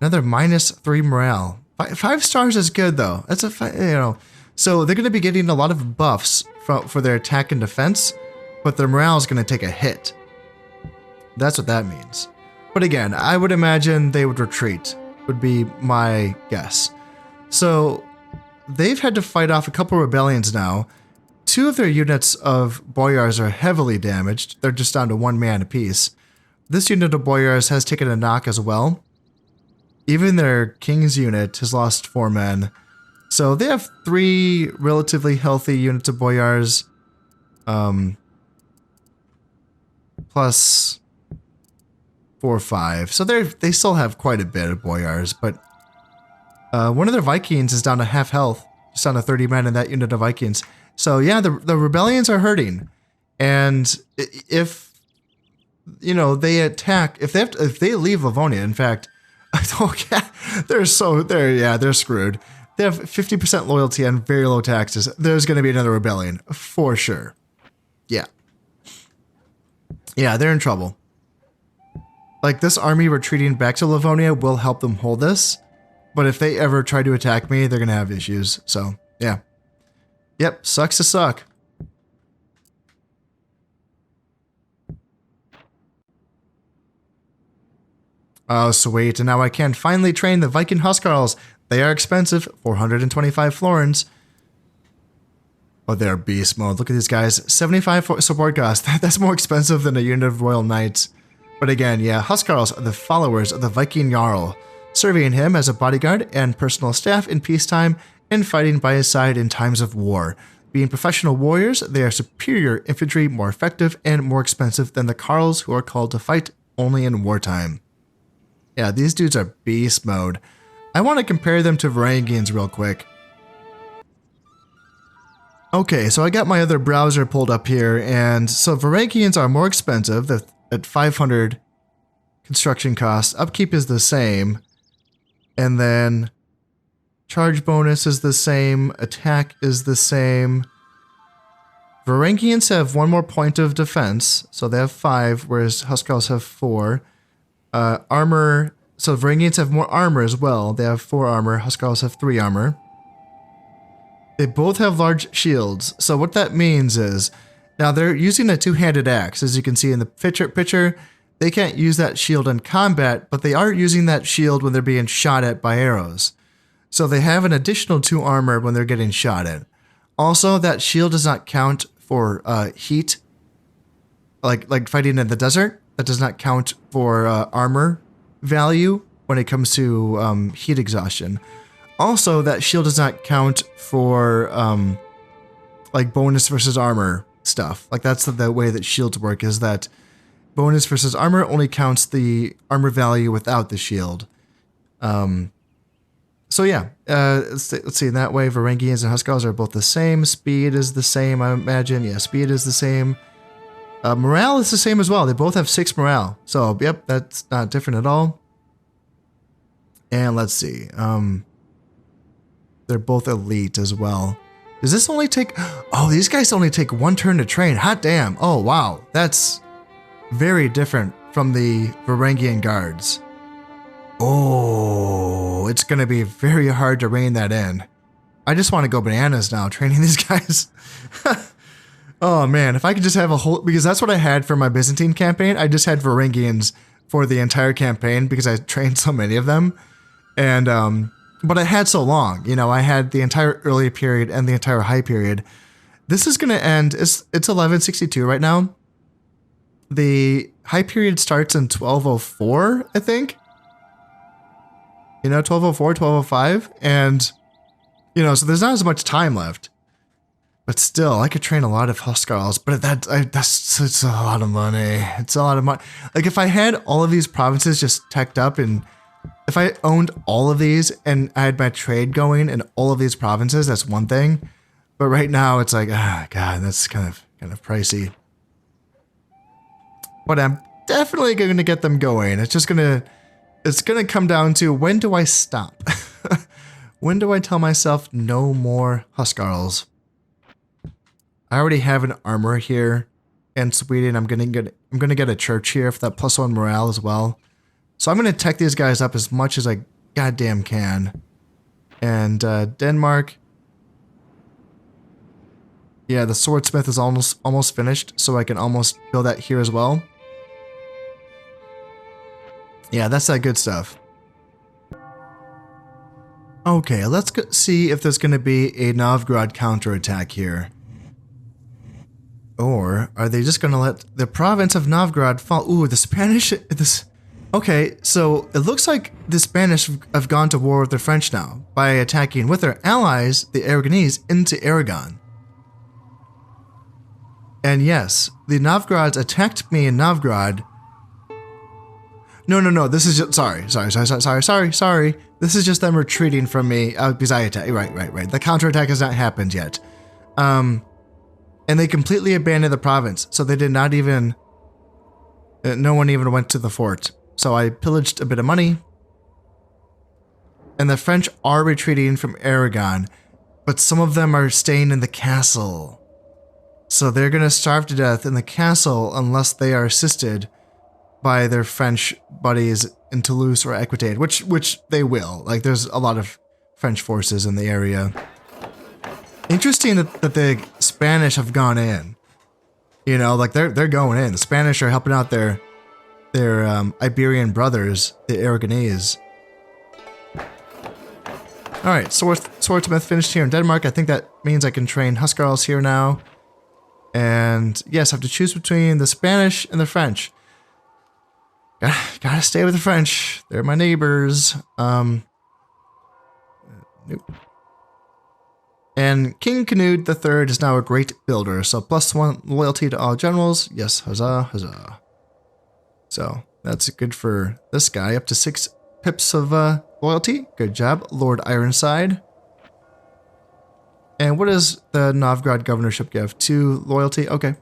Another -3 morale. 5 stars is good though. That's So they're going to be getting a lot of buffs for their attack and defense, but their morale is going to take a hit. That's what that means. But again, I would imagine they would retreat, would be my guess. So they've had to fight off a couple rebellions now. 2 of their units of boyars are heavily damaged. They're just down to 1 man apiece. This unit of boyars has taken a knock as well. Even their king's unit has lost 4 men. So they have 3 relatively healthy units of boyars. Plus 4 or 5. So they still have quite a bit of boyars, but one of their Vikings is down to half health, just down to 30 men in that unit of Vikings. So yeah, the rebellions are hurting, and if they attack, if they leave Livonia, in fact, they're screwed. They have 50% loyalty and very low taxes. There's going to be another rebellion for sure. Yeah, they're in trouble. Like, this army retreating back to Livonia will help them hold this. But if they ever try to attack me, they're going to have issues. So, yeah. Yep, sucks to suck. Oh, sweet. And now I can finally train the Viking Huskarls. They are expensive, 425 florins. Oh, they're beast mode. Look at these guys. 75 for support cost. That's more expensive than a unit of Royal Knights. But again, yeah, Huskarls are the followers of the Viking Jarl, serving him as a bodyguard and personal staff in peacetime and fighting by his side in times of war. Being professional warriors, they are superior infantry, more effective, and more expensive than the Carls who are called to fight only in wartime. Yeah, these dudes are beast mode. I want to compare them to Varangians real quick. Okay, so I got my other browser pulled up here, and so Varangians are more expensive at 500 construction costs. Upkeep is the same, and then charge bonus is the same, attack is the same. Varangians have 1 more point of defense, so they have 5, whereas Huskarls have 4. Armor, so Varangians have more armor as well. They have 4 armor, Huskarls have 3 armor. They both have large shields, so what that means is, now they're using a two-handed axe, as you can see in the picture. They can't use that shield in combat, but they are using that shield when they're being shot at by arrows. So they have an additional 2 armor when they're getting shot at. Also, that shield does not count for heat, like fighting in the desert. That does not count for armor value when it comes to heat exhaustion. Also, that shield does not count for like bonus versus armor stuff. Like that's the way that shields work, is that bonus versus armor only counts the armor value without the shield. So yeah, let's see. That way, Varangians and Huskarls are both the same. Speed is the same, I imagine. Yeah, speed is the same. Morale is the same as well. They both have 6 morale. So, yep, that's not different at all. And let's see. They're both elite as well. Does this only take... Oh, these guys only take 1 turn to train. Hot damn. Oh, wow. That's very different from the Varangian guards. Oh, it's going to be very hard to rein that in. I just want to go bananas now training these guys. Oh man, if I could just have a whole... Because that's what I had for my Byzantine campaign. I just had Varangians for the entire campaign because I trained so many of them. And, but I had so long. You know, I had the entire early period and the entire high period. This is going to end... It's 1162 right now. The high period starts in 1204, I think. You know, 1204, 1205. And, you know, so there's not as much time left. But still, I could train a lot of Huskarls, but it's a lot of money. It's a lot of money. Like, if I had all of these provinces just teched up, and if I owned all of these and I had my trade going in all of these provinces, that's one thing. But right now, it's like, God, that's kind of pricey. But I'm definitely going to get them going. It's gonna come down to, when do I stop? When do I tell myself no more Huskarls? I already have an armor here in Sweden. I'm gonna get a church here for that +1 morale as well. So I'm gonna tech these guys up as much as I goddamn can. And Denmark. Yeah, the swordsmith is almost finished, so I can almost build that here as well. Yeah, that's that good stuff. Okay, let's see if there's gonna be a Novgorod counterattack here. Or are they just going to let the province of Novgorod fall? Ooh, the Spanish... Okay, so it looks like the Spanish have gone to war with the French now by attacking with their allies, the Aragonese, into Aragon. And yes, the Novgorods attacked me in Novgorod. No, this is just... Sorry. This is just them retreating from me because I attacked. Right. The counterattack has not happened yet. And they completely abandoned the province, so they did not even... no one even went to the fort. So I pillaged a bit of money. And the French are retreating from Aragon, but some of them are staying in the castle. So they're going to starve to death in the castle unless they are assisted by their French buddies in Toulouse or Aquitaine, which they will. Like, there's a lot of French forces in the area. Interesting that the Spanish have gone in. You know, like they're going in. The Spanish are helping out their their Iberian brothers, the Aragonese. All right, swordsmith finished here in Denmark. I think that means I can train Huscarls here now. And yes, I have to choose between the Spanish and the French. Gotta stay with the French. They're my neighbors. Nope. And King Canute III is now a great builder, so +1 loyalty to all generals. Yes, huzzah, huzzah. So that's good for this guy, up to 6 pips of loyalty. Good job, Lord Ironside. And what does the Novgorod governorship give? 2 loyalty? Okay.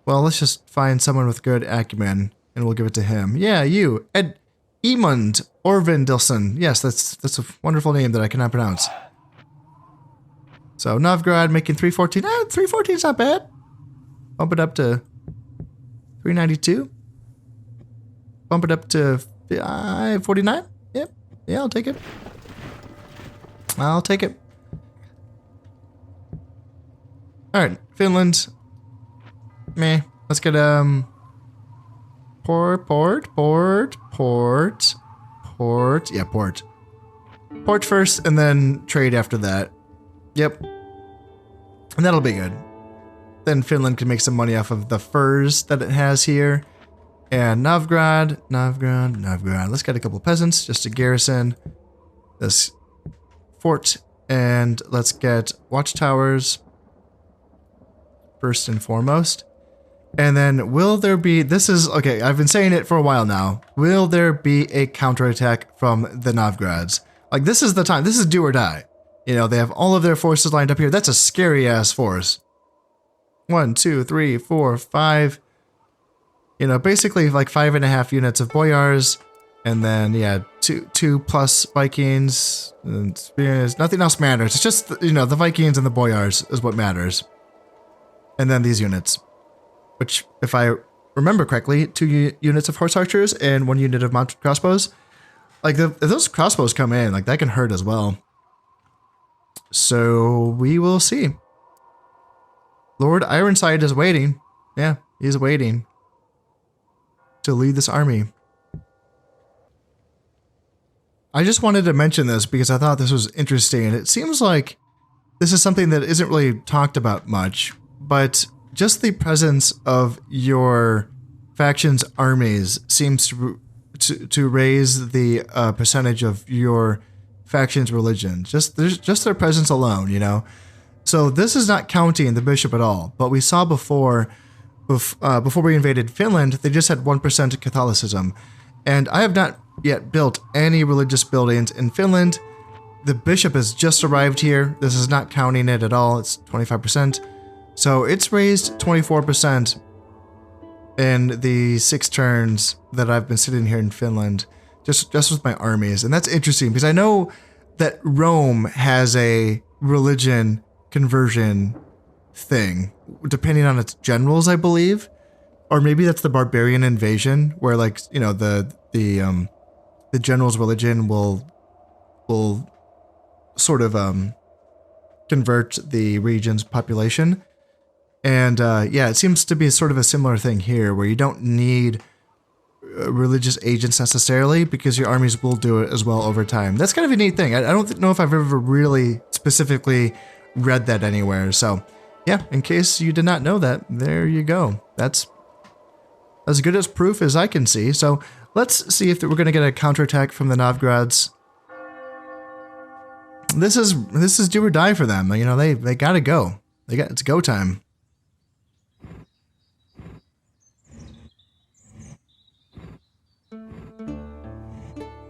Well, let's just find someone with good acumen, and we'll give it to him. Yeah, you, Edmund Orvindilson. Yes, that's a wonderful name that I cannot pronounce. So Novgorod making 314. 314 is not bad. Bump it up to 392. Bump it up to 49. Yep. Yeah, I'll take it. I'll take it. All right, Finland. Meh. Let's get port. Yeah, port. Port first, and then trade after that. Yep. And that'll be good. Then Finland can make some money off of the furs that it has here. And Novgorod. Let's get a couple peasants just to garrison this fort. And let's get watchtowers first and foremost. And then will there be, this is, okay, I've been saying it for a while now. Will there be a counterattack from the Novgorods? Like, this is the time. This is do or die. You know, they have all of their forces lined up here. That's a scary ass force. 1, 2, 3, 4, 5. You know, basically like 5.5 units of boyars. And then, yeah, two plus Vikings. And spears. Nothing else matters. It's just, you know, the Vikings and the boyars is what matters. And then these units. Which, if I remember correctly, 2 units of horse archers and 1 unit of mounted crossbows. Like, if those crossbows come in, like, that can hurt as well. So, we will see. Lord Ironside is waiting. Yeah, he's waiting to lead this army. I just wanted to mention this because I thought this was interesting. It seems like this is something that isn't really talked about much, but just the presence of your faction's armies seems to raise the percentage of your faction's religion. Just their presence alone, you know. So this is not counting the bishop at all. But we saw before we invaded Finland, they just had 1% Catholicism, and I have not yet built any religious buildings in Finland. The bishop has just arrived here. This is not counting it at all. It's 25%. So it's raised 24% in the 6 turns that I've been sitting here in Finland, just with my armies. And that's interesting because I know that Rome has a religion conversion thing, depending on its generals, I believe. Or maybe that's the barbarian invasion, where, like, you know, the general's religion will sort of convert the region's population. And yeah, it seems to be sort of a similar thing here, where you don't need religious agents necessarily, because your armies will do it as well over time. That's kind of a neat thing. I don't know if I've ever really specifically read that anywhere. So yeah, in case you did not know that, there you go. That's as good as proof as I can see. So let's see if we're going to get a counterattack from the Novgorods. This is do or die for them. You know, they gotta go. It's go time.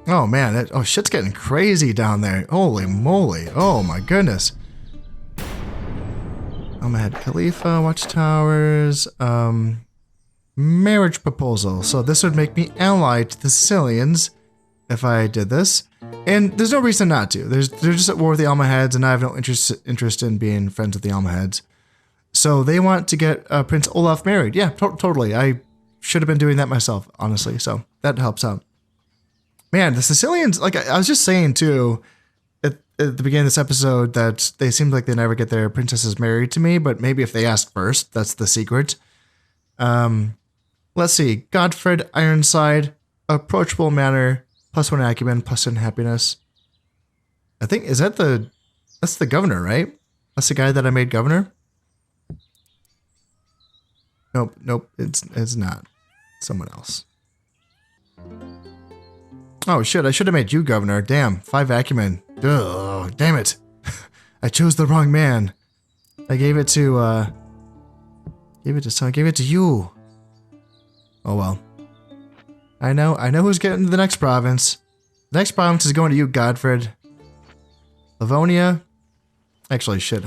Oh man, shit's getting crazy down there. Holy moly. Oh my goodness. I'm ahead. Khalifa, watchtowers, marriage proposal. So this would make me allied to the Sicilians if I did this. And there's no reason not to. They're just at war with the Almohads, and I have no interest in being friends with the Almohads. So they want to get Prince Olaf married. Yeah, totally. I should have been doing that myself, honestly. So that helps out. Man, the Sicilians, like I was just saying too, at the beginning of this episode, that they seem like they never get their princesses married to me, but maybe if they ask first, that's the secret. Let's see. Godfred Ironside, approachable manner, +1 acumen, +1 happiness. I think, that's the governor, right? That's the guy that I made governor? Nope, it's not. Someone else. Oh shit, I should have made you governor. Damn, 5 acumen. Ugh, damn it. I chose the wrong man. I gave it to you. Oh well. I know who's getting the next province. The next province is going to you, Godfred. Livonia. Actually, shit,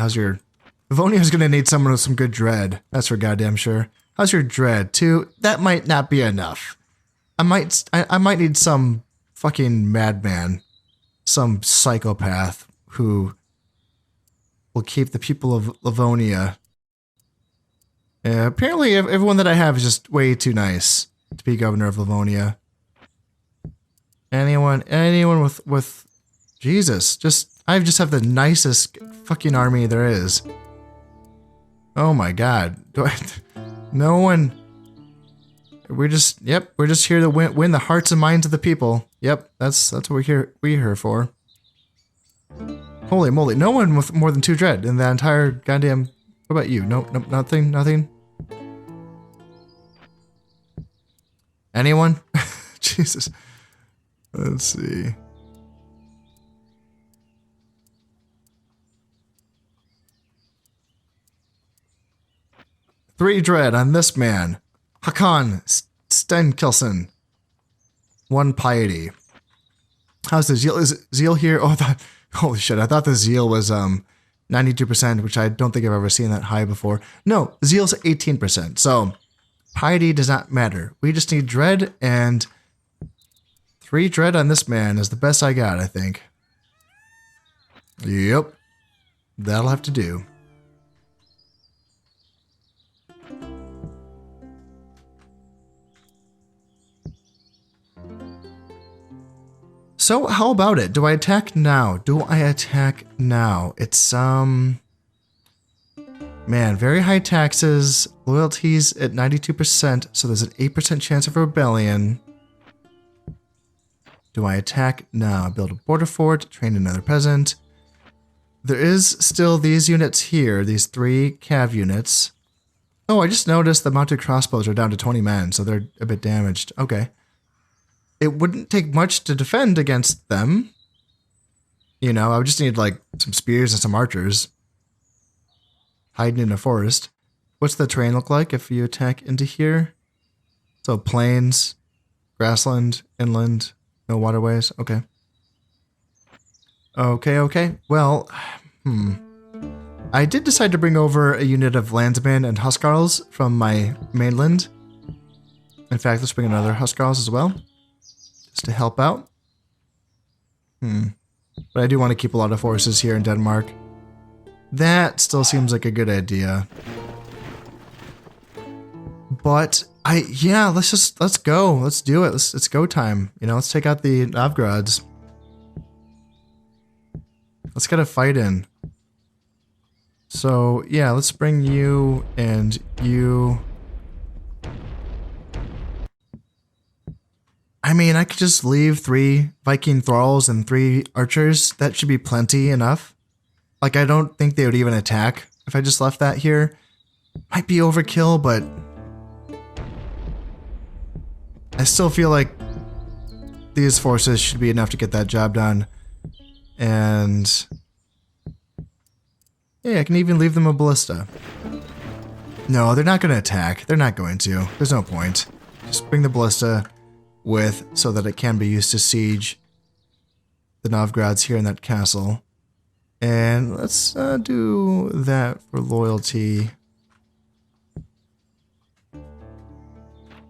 Livonia's gonna need someone with some good dread. That's for goddamn sure. How's your dread? 2? That might not be enough. I might need some fucking madman. Some psychopath who will keep the people of Livonia. Apparently everyone that I have is just way too nice to be governor of Livonia. Anyone with Jesus, I just have the nicest fucking army there is. Oh my god. No one. We're just here to win the hearts and minds of the people. Yep, that's what we're here for. Holy moly, no one with more than 2 dread in the entire goddamn. What about you? Nope, nothing. Anyone? Jesus. Let's see. Three dread on this man. Hakan Stenkilson. 1 piety. How's the zeal? Is zeal here? Oh, holy shit. I thought the zeal was 92%, which I don't think I've ever seen that high before. No, zeal's 18%. So piety does not matter. We just need dread, and 3 dread on this man is the best I got, I think. Yep. That'll have to do. So, how about it? Do I attack now? It's, man, very high taxes, loyalties at 92%, so there's an 8% chance of rebellion. Do I attack now? Build a border fort, train another peasant. There is still these units here, these 3 cav units. Oh, I just noticed the mounted crossbows are down to 20 men, so they're a bit damaged. Okay. It wouldn't take much to defend against them. You know, I would just need, like, some spears and some archers. Hiding in a forest. What's the terrain look like if you attack into here? So, plains, grassland, inland, no waterways. Okay. Okay. Well, I did decide to bring over a unit of landsmen and huskarls from my mainland. In fact, let's bring another huskarls as well. To help out. But I do want to keep a lot of forces here in Denmark. That still seems like a good idea. But let's go. Let's do it. It's go time. You know, let's take out the Novgorods. Let's get a fight in. So yeah, let's bring you and you. I mean, I could just leave 3 Viking thralls and 3 archers. That should be plenty enough. Like, I don't think they would even attack if I just left that here. Might be overkill, but I still feel like these forces should be enough to get that job done. And yeah, I can even leave them a ballista. No, they're not going to attack. They're not going to. There's no point. Just bring the ballista so that it can be used to siege the Novgorods here in that castle. And let's do that for loyalty.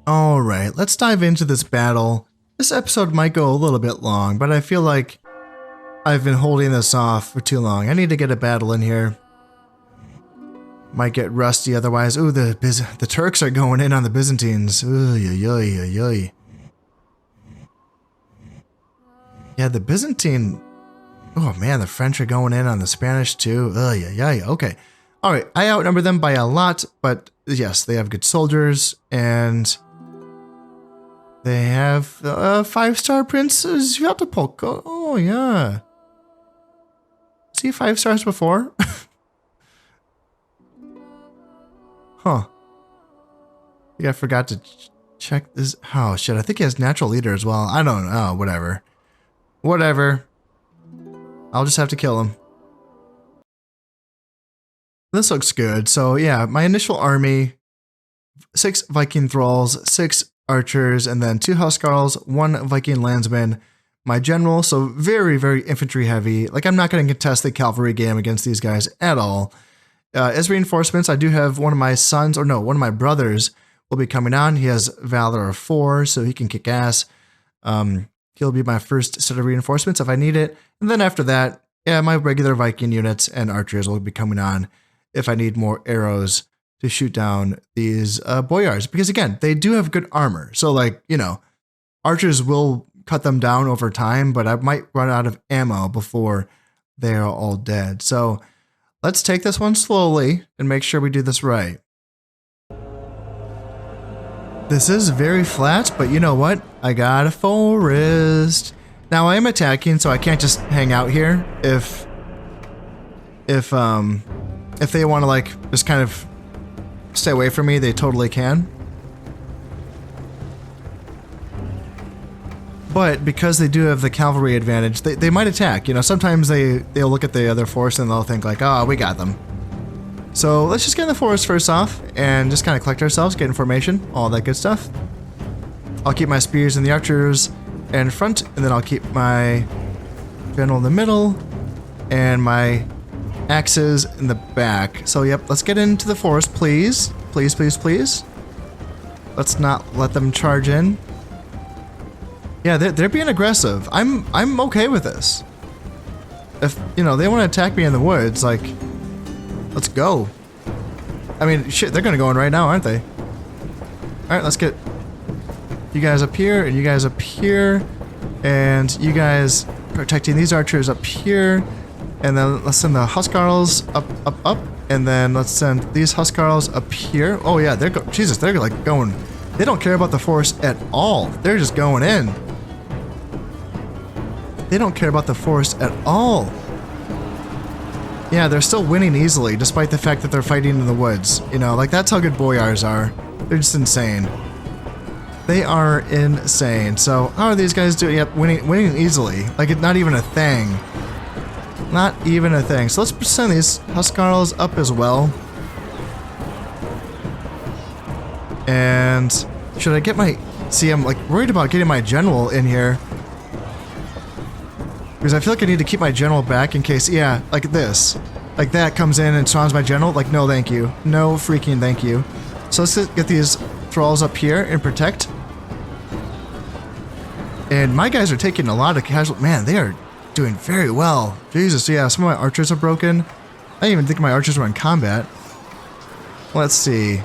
Alright, let's dive into this battle. This episode might go a little bit long, but I feel like I've been holding this off for too long. I need to get a battle in here. Might get rusty otherwise. Ooh, the Turks are going in on the Byzantines. Ooh, yoy. Yeah, the Byzantine. Oh man, the French are going in on the Spanish too. Okay. Alright, I outnumber them by a lot, but yes, they have good soldiers, and They have 5-star Prince Sviatopolk. Oh, yeah. Is he 5 stars before? Huh. I think I forgot to check this. Oh, shit. I think he has natural leader as well. I don't know. Whatever. Whatever. I'll just have to kill him. This looks good. So, yeah, my initial army, 6 Viking thralls, 6 archers, and then 2 huscarls, 1 Viking landsman, my general. So, very, very infantry heavy. Like, I'm not going to contest the cavalry game against these guys at all. As reinforcements, I do have one of my sons, or no, one of my brothers will be coming on. He has Valor of 4, so he can kick ass. He'll be my first set of reinforcements if I need it. And then after that, yeah, my regular Viking units and archers will be coming on if I need more arrows to shoot down these boyars. Because again, they do have good armor. So like, you know, archers will cut them down over time, but I might run out of ammo before they're all dead. So let's take this one slowly and make sure we do this right. This is very flat, but you know what? I got a forest. Now I am attacking, so I can't just hang out here. If they want to like just kind of stay away from me, they totally can. But because they do have the cavalry advantage, they might attack. You know, sometimes they'll look at the other force and they'll think like, oh, we got them. So let's just get in the forest first off and just kind of collect ourselves, get information, all that good stuff. I'll keep my spears and the archers in front, and then I'll keep my general in the middle and my axes in the back. So yep, let's get into the forest, please. Please, please, please. Let's not let them charge in. Yeah, they're being aggressive. I'm okay with this. If, you know, they want to attack me in the woods, like, let's go. I mean, shit, they're gonna go in right now, aren't they? Alright, let's get you guys up here, and you guys up here, and you guys protecting these archers up here, and then let's send the huscarls up, and then let's send these huscarls up here. Oh yeah, Jesus, they're like going, they don't care about the forest at all. They're just going in. They don't care about the forest at all. Yeah, they're still winning easily, despite the fact that they're fighting in the woods. You know, like, that's how good boyars are. They're just insane. They are insane. So, how are these guys doing? Yep, winning easily. Like, it's not even a thing. Not even a thing. So let's send these huscarls up as well. And should I get my... See, I'm, like, worried about getting my general in here. Because I feel like I need to keep my general back in case, yeah, like this. Like that comes in and surrounds my general. Like, no thank you. No freaking thank you. So let's get these thralls up here and protect. And my guys are taking a lot of casual... Man, they are doing very well. Jesus, yeah, some of my archers are broken. I didn't even think my archers were in combat. Let's see.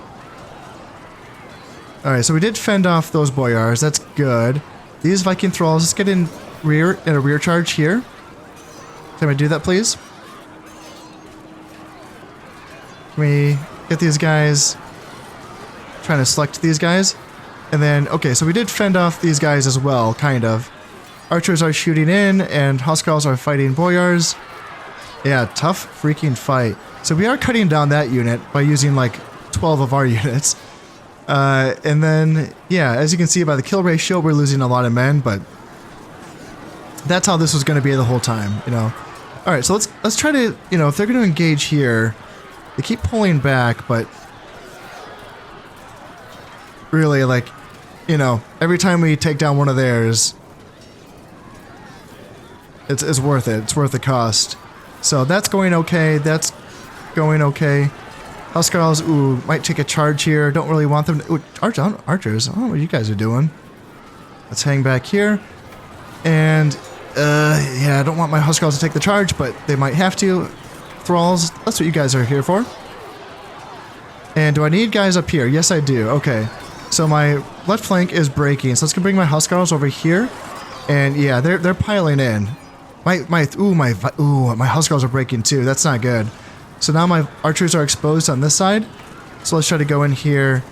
Alright, so we did fend off those boyars. That's good. These Viking thralls, let's get in a rear charge here. Can I do that, please? Can we get these guys? Trying to select these guys. And then, okay, so we did fend off these guys as well, kind of. Archers are shooting in, and huscarls are fighting boyars. Yeah, tough freaking fight. So we are cutting down that unit by using like 12 of our units. And then, yeah, as you can see by the kill ratio, we're losing a lot of men, but that's how this was going to be the whole time, you know. All right, so let's try to, you know, if they're going to engage here, they keep pulling back, but really, like, you know, every time we take down one of theirs, it's worth it. It's worth the cost. So that's going okay. That's going okay. Huscarls, ooh, might take a charge here. Don't really want them to... Ooh, archers, I don't know what you guys are doing. Let's hang back here. And, yeah, I don't want my huscarls to take the charge, but they might have to. Thralls, that's what you guys are here for. And do I need guys up here? Yes, I do. Okay. So my left flank is breaking. So let's go bring my huscarls over here. And yeah, they're piling in. My huscarls are breaking too. That's not good. So now my archers are exposed on this side. So let's try to go in here.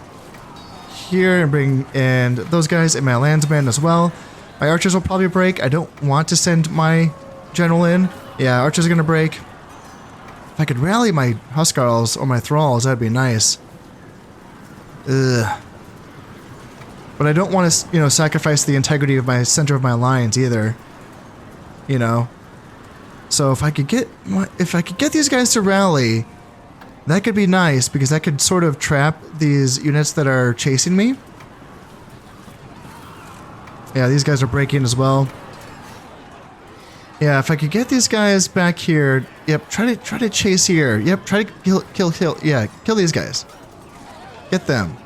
here and bring in those guys and my landsmen as well. My archers will probably break. I don't want to send my general in. Yeah, archers are going to break. If I could rally my Huskarls or my Thralls, that'd be nice. Ugh. But I don't want to, you know, sacrifice the integrity of my center of my lines either. You know. So if I could get these guys to rally, that could be nice because that could sort of trap these units that are chasing me. Yeah, these guys are breaking as well. Yeah, if I could get these guys back here, yep, try to chase here. Yep, try to kill. Yeah, kill these guys. Get them.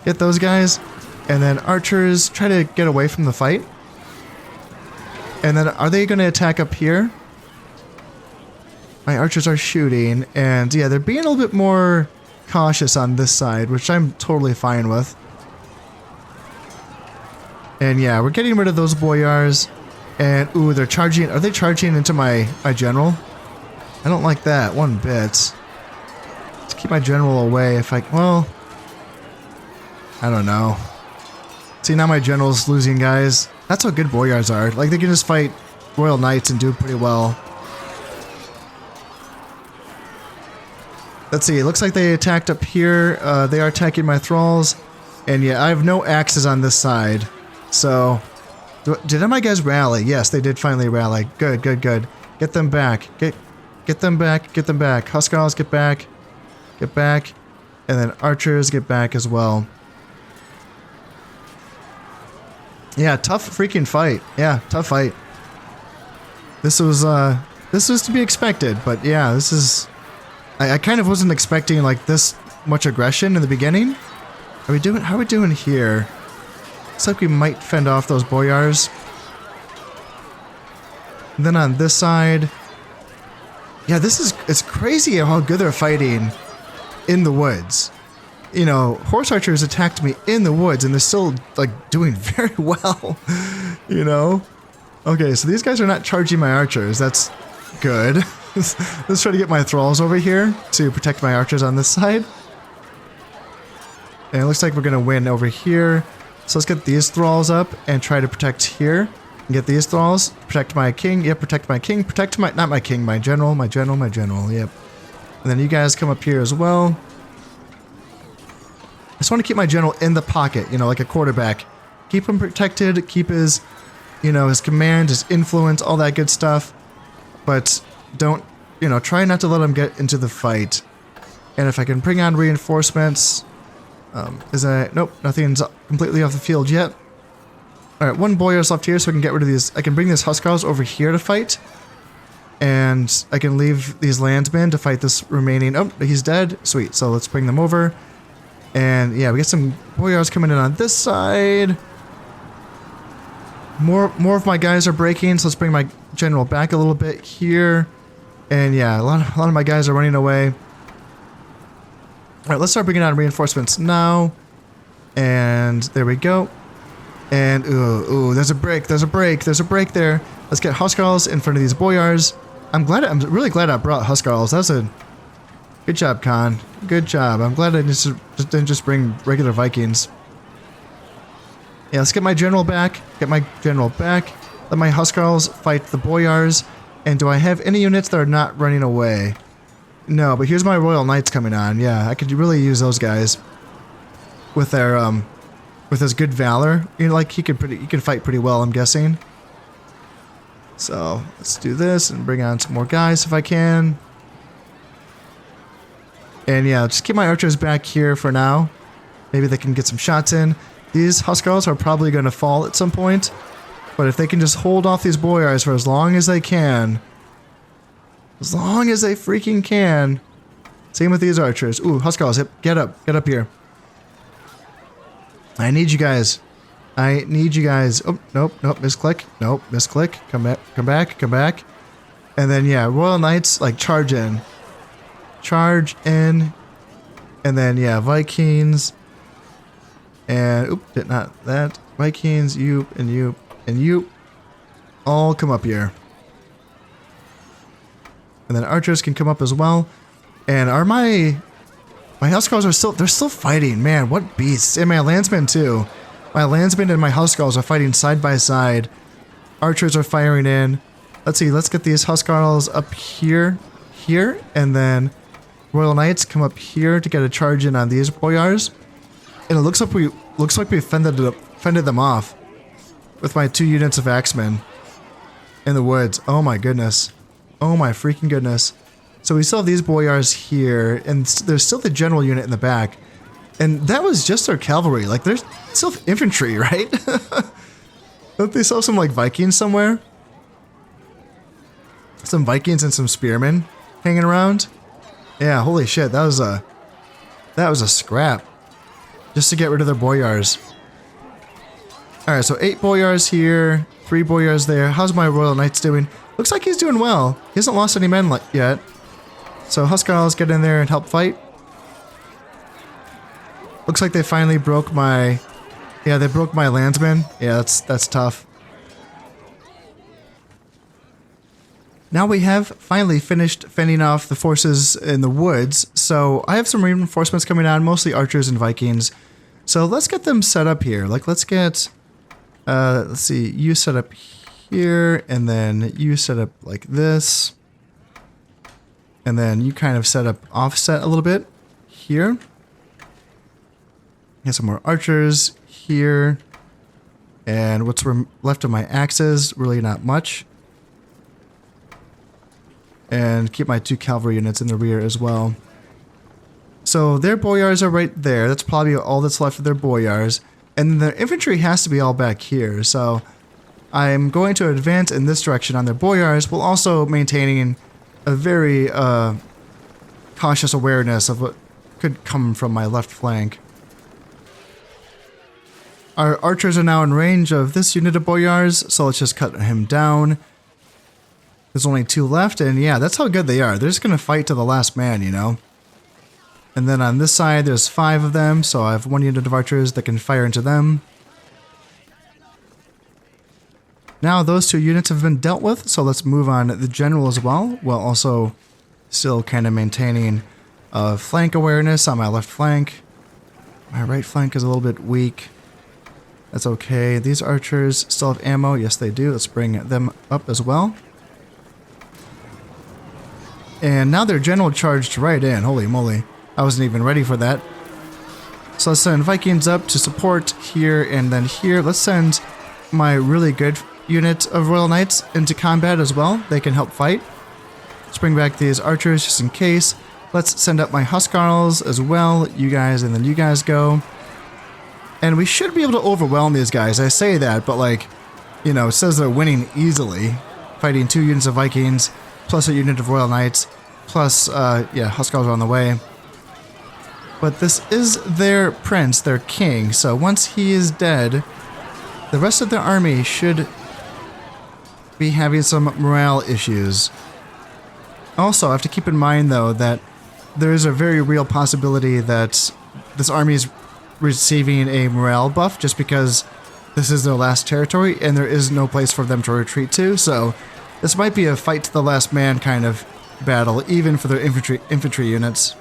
Get those guys. And then archers, try to get away from the fight. And then are they going to attack up here? My archers are shooting, and yeah, they're being a little bit more cautious on this side, which I'm totally fine with. And yeah, we're getting rid of those boyars. And ooh, they're charging. Are they charging into my general? I don't like that one bit. Let's keep my general away if I... Well, I don't know. See, now my general's losing guys. That's how good boyars are. Like, they can just fight royal knights and do pretty well. Let's see, it looks like they attacked up here. They are attacking my thralls. And yeah, I have no axes on this side. So, did my guys rally? Yes, they did finally rally. Good, good, good. Get them back. Get them back. Get them back. Huskarls, get back. Get back. And then archers, get back as well. Yeah, tough freaking fight. Yeah, tough fight. This was to be expected, but yeah, this is... I kind of wasn't expecting like this much aggression in the beginning. How are we doing here? Looks like we might fend off those boyars. And then on this side, yeah, it's crazy how good they're fighting in the woods. You know, horse archers attacked me in the woods and they're still like doing very well. You know? Okay, so these guys are not charging my archers. That's good. Let's try to get my thralls over here to protect my archers on this side. And it looks like we're going to win over here. So let's get these thralls up and try to protect here. And get these thralls. Protect my king. Yep, protect my king. Protect my... Not my king, my general. My general, my general. Yep. And then you guys come up here as well. I just want to keep my general in the pocket, you know, like a quarterback. Keep him protected. Keep his, you know, his command, his influence, all that good stuff. But... don't, you know, try not to let them get into the fight. And if I can bring on reinforcements, nope, nothing's completely off the field yet. Alright, one boyar's left here so I can get rid of these. I can bring these Huskarls over here to fight. And I can leave these landsmen to fight this remaining... Oh, he's dead. Sweet, so let's bring them over. And yeah, we get some boyars coming in on this side. More of my guys are breaking, so let's bring my general back a little bit here. And yeah, a lot of my guys are running away. Alright, let's start bringing on reinforcements now. And there we go. And ooh, there's a break there. Let's get Huskarls in front of these boyars. I'm really glad I brought Huskarls. That's a good job, Khan. Good job. I'm glad I didn't just bring regular Vikings. Yeah, let's get my general back. Let my Huskarls fight the boyars. And do I have any units that are not running away? No, but here's my Royal Knights coming on. Yeah, I could really use those guys. With their, with his good valor. You know, like, he can fight pretty well, I'm guessing. So, let's do this and bring on some more guys if I can. And yeah, just keep my archers back here for now. Maybe they can get some shots in. These Huskarls are probably going to fall at some point. But if they can just hold off these boyars for as long as they can. As long as they freaking can. Same with these archers. Ooh, Huskarls, get up here. I need you guys. Oh, nope, misclick. Nope, misclick. Come back. And then, yeah, Royal Knights, like, charge in. And then, yeah, Vikings. And, not that. Vikings, you, and you all come up here. And then archers can come up as well. And are my My Huskarls are they're still fighting. Man, what beasts. And my Landsmen too. My Landsmen and my Huskarls are fighting side by side. Archers are firing in. Let's see, let's get these Huskarls up here, and then Royal Knights come up here to get a charge in on these boyars. And it looks like we fended them off with my 2 units of axemen in the woods. Oh my goodness. Oh my freaking goodness. So we still have these boyars here, and there's still the general unit in the back. And that was just their cavalry. Like, there's still infantry, right? Don't they still have some, like, Vikings somewhere? Some Vikings and some spearmen hanging around? Yeah, holy shit, that was a scrap. Just to get rid of their boyars. Alright, so 8 boyars here, 3 boyars there. How's my Royal Knights doing? Looks like he's doing well. He hasn't lost any men yet. So Huskarls get in there and help fight. Looks like they finally broke my... Yeah, they broke my Landsmen. Yeah, that's tough. Now we have finally finished fending off the forces in the woods. So I have some reinforcements coming on, mostly archers and Vikings. So let's get them set up here. Like, let's get... let's see, you set up here, and then you set up like this. And then you kind of set up offset a little bit here. Get some more archers here. And what's left of my axes, really not much. And keep my 2 cavalry units in the rear as well. So their boyars are right there. That's probably all that's left of their boyars. And then their infantry has to be all back here. So I'm going to advance in this direction on their boyars, while also maintaining a very cautious awareness of what could come from my left flank. Our archers are now in range of this unit of boyars, so let's just cut him down. There's only 2 left, and yeah, that's how good they are. They're just going to fight to the last man, you know? And then on this side, there's 5 of them, so I have 1 unit of archers that can fire into them. Now those 2 units have been dealt with, so let's move on the general as well, while also still kind of maintaining flank awareness on my left flank. My right flank is a little bit weak. That's okay. These archers still have ammo. Yes, they do. Let's bring them up as well. And now their general charged right in. Holy moly. I wasn't even ready for that. So let's send Vikings up to support here and then here. Let's send my really good unit of Royal Knights into combat as well. They can help fight. Let's bring back these archers just in case. Let's send up my Huskarls as well. You guys and then you guys go. And we should be able to overwhelm these guys. I say that, but like, you know, it says they're winning easily. Fighting 2 units of Vikings, plus a unit of Royal Knights, plus, yeah, Huskarls are on the way. But this is their prince, their king, so once he is dead, the rest of their army should be having some morale issues. Also, I have to keep in mind, though, that there is a very real possibility that this army is receiving a morale buff just because this is their last territory and there is no place for them to retreat to, so this might be a fight to the last man kind of battle, even for their infantry units.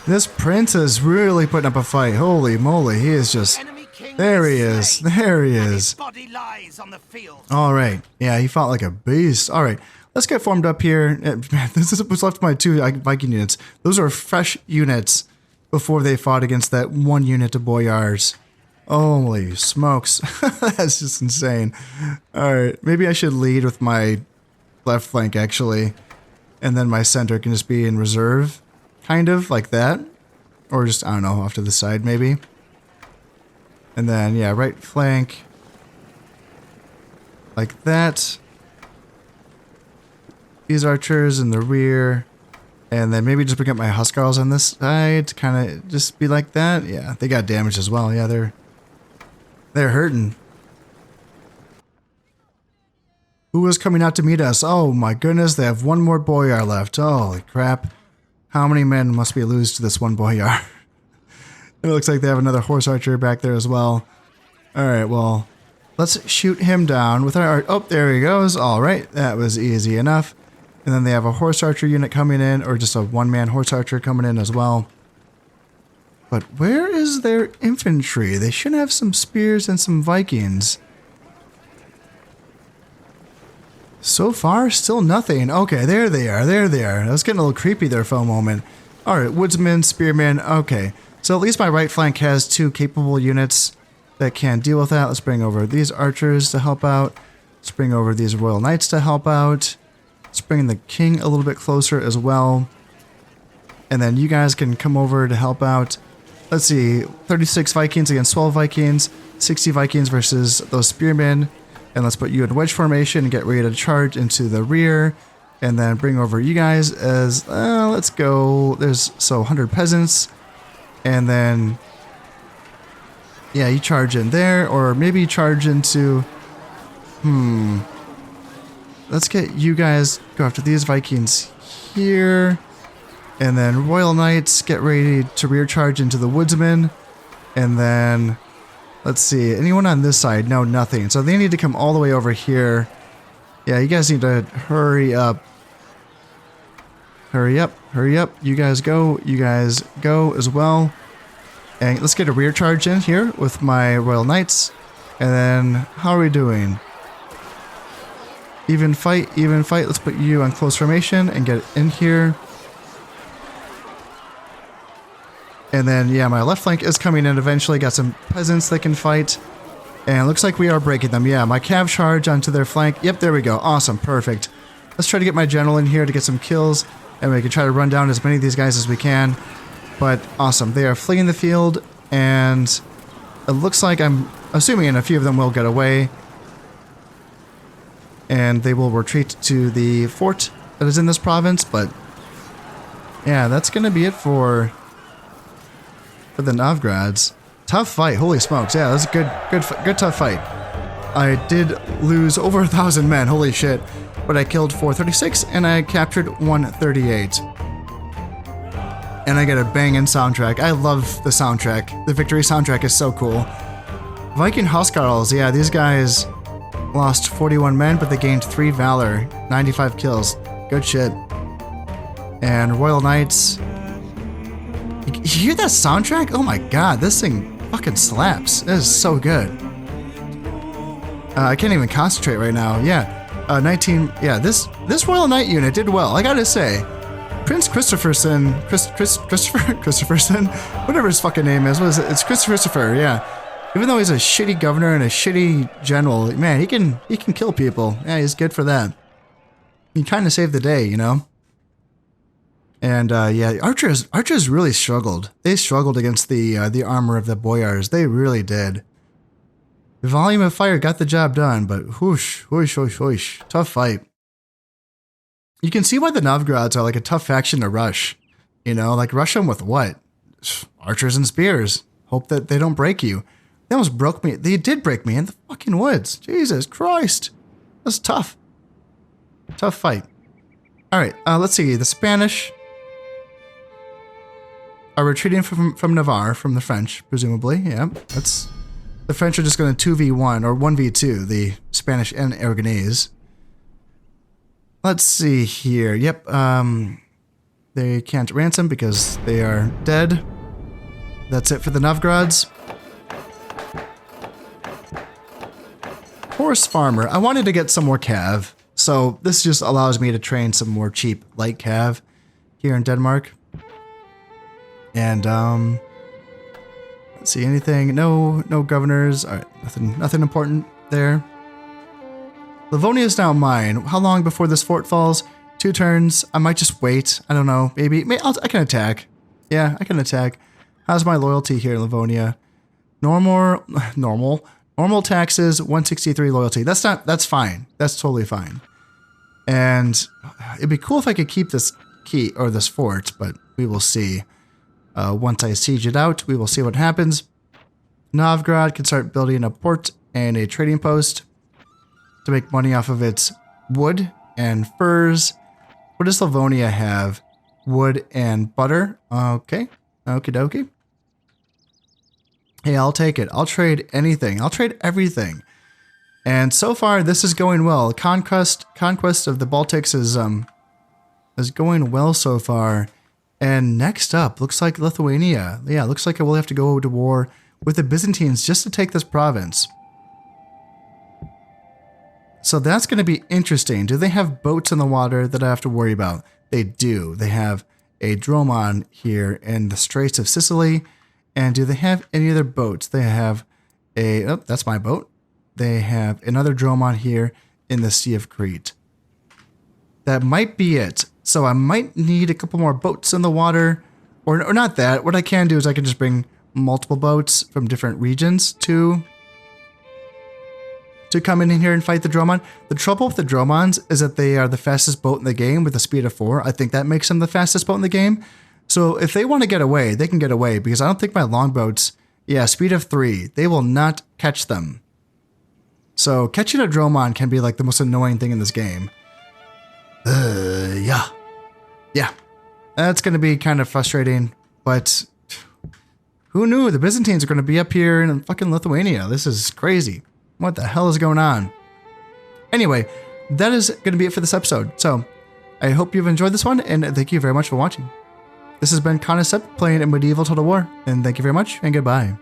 This prince is really putting up a fight. Holy moly, he is just... There he is. There he is. Alright. Yeah, he fought like a beast. Alright, let's get formed up here. This is what's left of my 2 Viking units. Those are fresh units before they fought against that 1 unit of boyars. Holy smokes. That's just insane. Alright, maybe I should lead with my left flank, actually. And then my center can just be in reserve. Kind of, like that. Or just, I don't know, off to the side, maybe. And then, yeah, right flank. Like that. These archers in the rear. And then maybe just bring up my Huskarls on this side to kind of just be like that. Yeah, they got damaged as well. Yeah, they're hurting. Who is coming out to meet us? Oh my goodness, they have 1 more boyar left. Holy crap. How many men must we lose to this 1 boyar? It looks like they have another horse archer back there as well. Alright, well, let's shoot him down with our... Oh, there he goes. Alright, that was easy enough. And then they have a horse archer unit coming in, or just a one-man horse archer coming in as well. But where is their infantry? They should have some spears and some Vikings. So far, still nothing. Okay, there they are. There they are. I was getting a little creepy there for a moment. Alright, woodsmen, spearmen. Okay. So at least my right flank has 2 capable units that can deal with that. Let's bring over these archers to help out. Let's bring over these royal knights to help out. Let's bring the king a little bit closer as well. And then you guys can come over to help out. Let's see, 36 Vikings against 12 Vikings, 60 Vikings versus those spearmen. And let's put you in wedge formation and get ready to charge into the rear. And then bring over you guys as, let's go, there's, so 100 peasants. And then, yeah, you charge in there, or maybe charge into, let's get you guys, go after these Vikings here. And then Royal Knights, get ready to rear charge into the Woodsmen. And then, let's see, anyone on this side? No, nothing. So they need to come all the way over here. Yeah, you guys need to hurry up. Hurry up, hurry up. You guys go as well. And let's get a rear charge in here with my Royal Knights. And then, how are we doing? Even fight, even fight. Let's put you on close formation and get in here. And then, yeah, my left flank is coming in eventually. Got some peasants that can fight. And it looks like we are breaking them. Yeah, my cav charge onto their flank. Yep, there we go. Awesome, perfect. Let's try to get my general in here to get some kills. And we can try to run down as many of these guys as we can. But awesome. They are fleeing the field. And it looks like, I'm assuming a few of them will get away. And they will retreat to the fort that is in this province. But yeah, that's going to be it for the Novgorods. Tough fight. Holy smokes. Yeah, that was a good tough fight. I did lose over 1,000 men. Holy shit. But I killed 436 and I captured 138. And I get a banging soundtrack. I love the soundtrack. The victory soundtrack is so cool. Viking Huskarls. Yeah, these guys lost 41 men, but they gained 3 valor, 95 kills. Good shit. And Royal Knights. You hear that soundtrack? Oh my god, this thing fucking slaps. It is so good. I can't even concentrate right now. Yeah. 19. Yeah, this Royal Knight unit did well, I gotta say. Prince Christopherson, Christopherson, whatever his fucking name is. What is it? It's Christopher, yeah. Even though he's a shitty governor and a shitty general, man, he can kill people. Yeah, he's good for that. He kind of saved the day, you know. And yeah, archers really struggled. They struggled against the armor of the boyars. They really did. The volume of fire got the job done, but whoosh, whoosh, whoosh, whoosh. Tough fight. You can see why the Novgorods are like a tough faction to rush. You know, like rush them with what? Archers and spears. Hope that they don't break you. They almost broke me. They did break me in the fucking woods. Jesus Christ. That's tough. Tough fight. All right, let's see. The Spanish are retreating from Navarre, from the French, presumably. Yeah, that's... The French are just going to 2v1 or 1v2, the Spanish and Aragonese. Let's see here. Yep, they can't ransom because they are dead. That's it for the Novgorods. Horse farmer. I wanted to get some more cav, so this just allows me to train some more cheap light cav here in Denmark. And let's see, anything? No governors. All right, nothing important there. Livonia is now mine. How long before this fort falls? 2 turns. I might just wait. I don't know. Maybe I can attack. Yeah, I can attack. How's my loyalty here in Livonia? Normal taxes, 163 loyalty. That's fine. That's totally fine. And it'd be cool if I could keep this key or this fort, but we will see. Once I siege it out, we will see what happens. Novgorod can start building a port and a trading post to make money off of its wood and furs. What does Livonia have? Wood and butter. Okay. Okie dokie. Hey, I'll take it. I'll trade anything. I'll trade everything. And so far, this is going well. Conquest of the Baltics is going well so far. And next up, looks like Lithuania. Yeah, looks like we'll have to go to war with the Byzantines just to take this province. So that's going to be interesting. Do they have boats in the water that I have to worry about? They do. They have a dromon here in the Straits of Sicily. And do they have any other boats? They have a... Oh, that's my boat. They have another dromon here in the Sea of Crete. That might be it. So I might need a couple more boats in the water. Or not that. What I can do is I can just bring multiple boats from different regions to come in here and fight the dromon. The trouble with the dromons is that they are the fastest boat in the game with a speed of 4. I think that makes them the fastest boat in the game. So if they want to get away, they can get away because I don't think my longboats, yeah, speed of 3, they will not catch them. So catching a dromon can be like the most annoying thing in this game. Yeah. That's going to be kind of frustrating, but who knew the Byzantines are going to be up here in fucking Lithuania? This is crazy. What the hell is going on? Anyway, that is going to be it for this episode. So I hope you've enjoyed this one, and thank you very much for watching. This has been Consolidating playing in Medieval Total War, and thank you very much, and goodbye.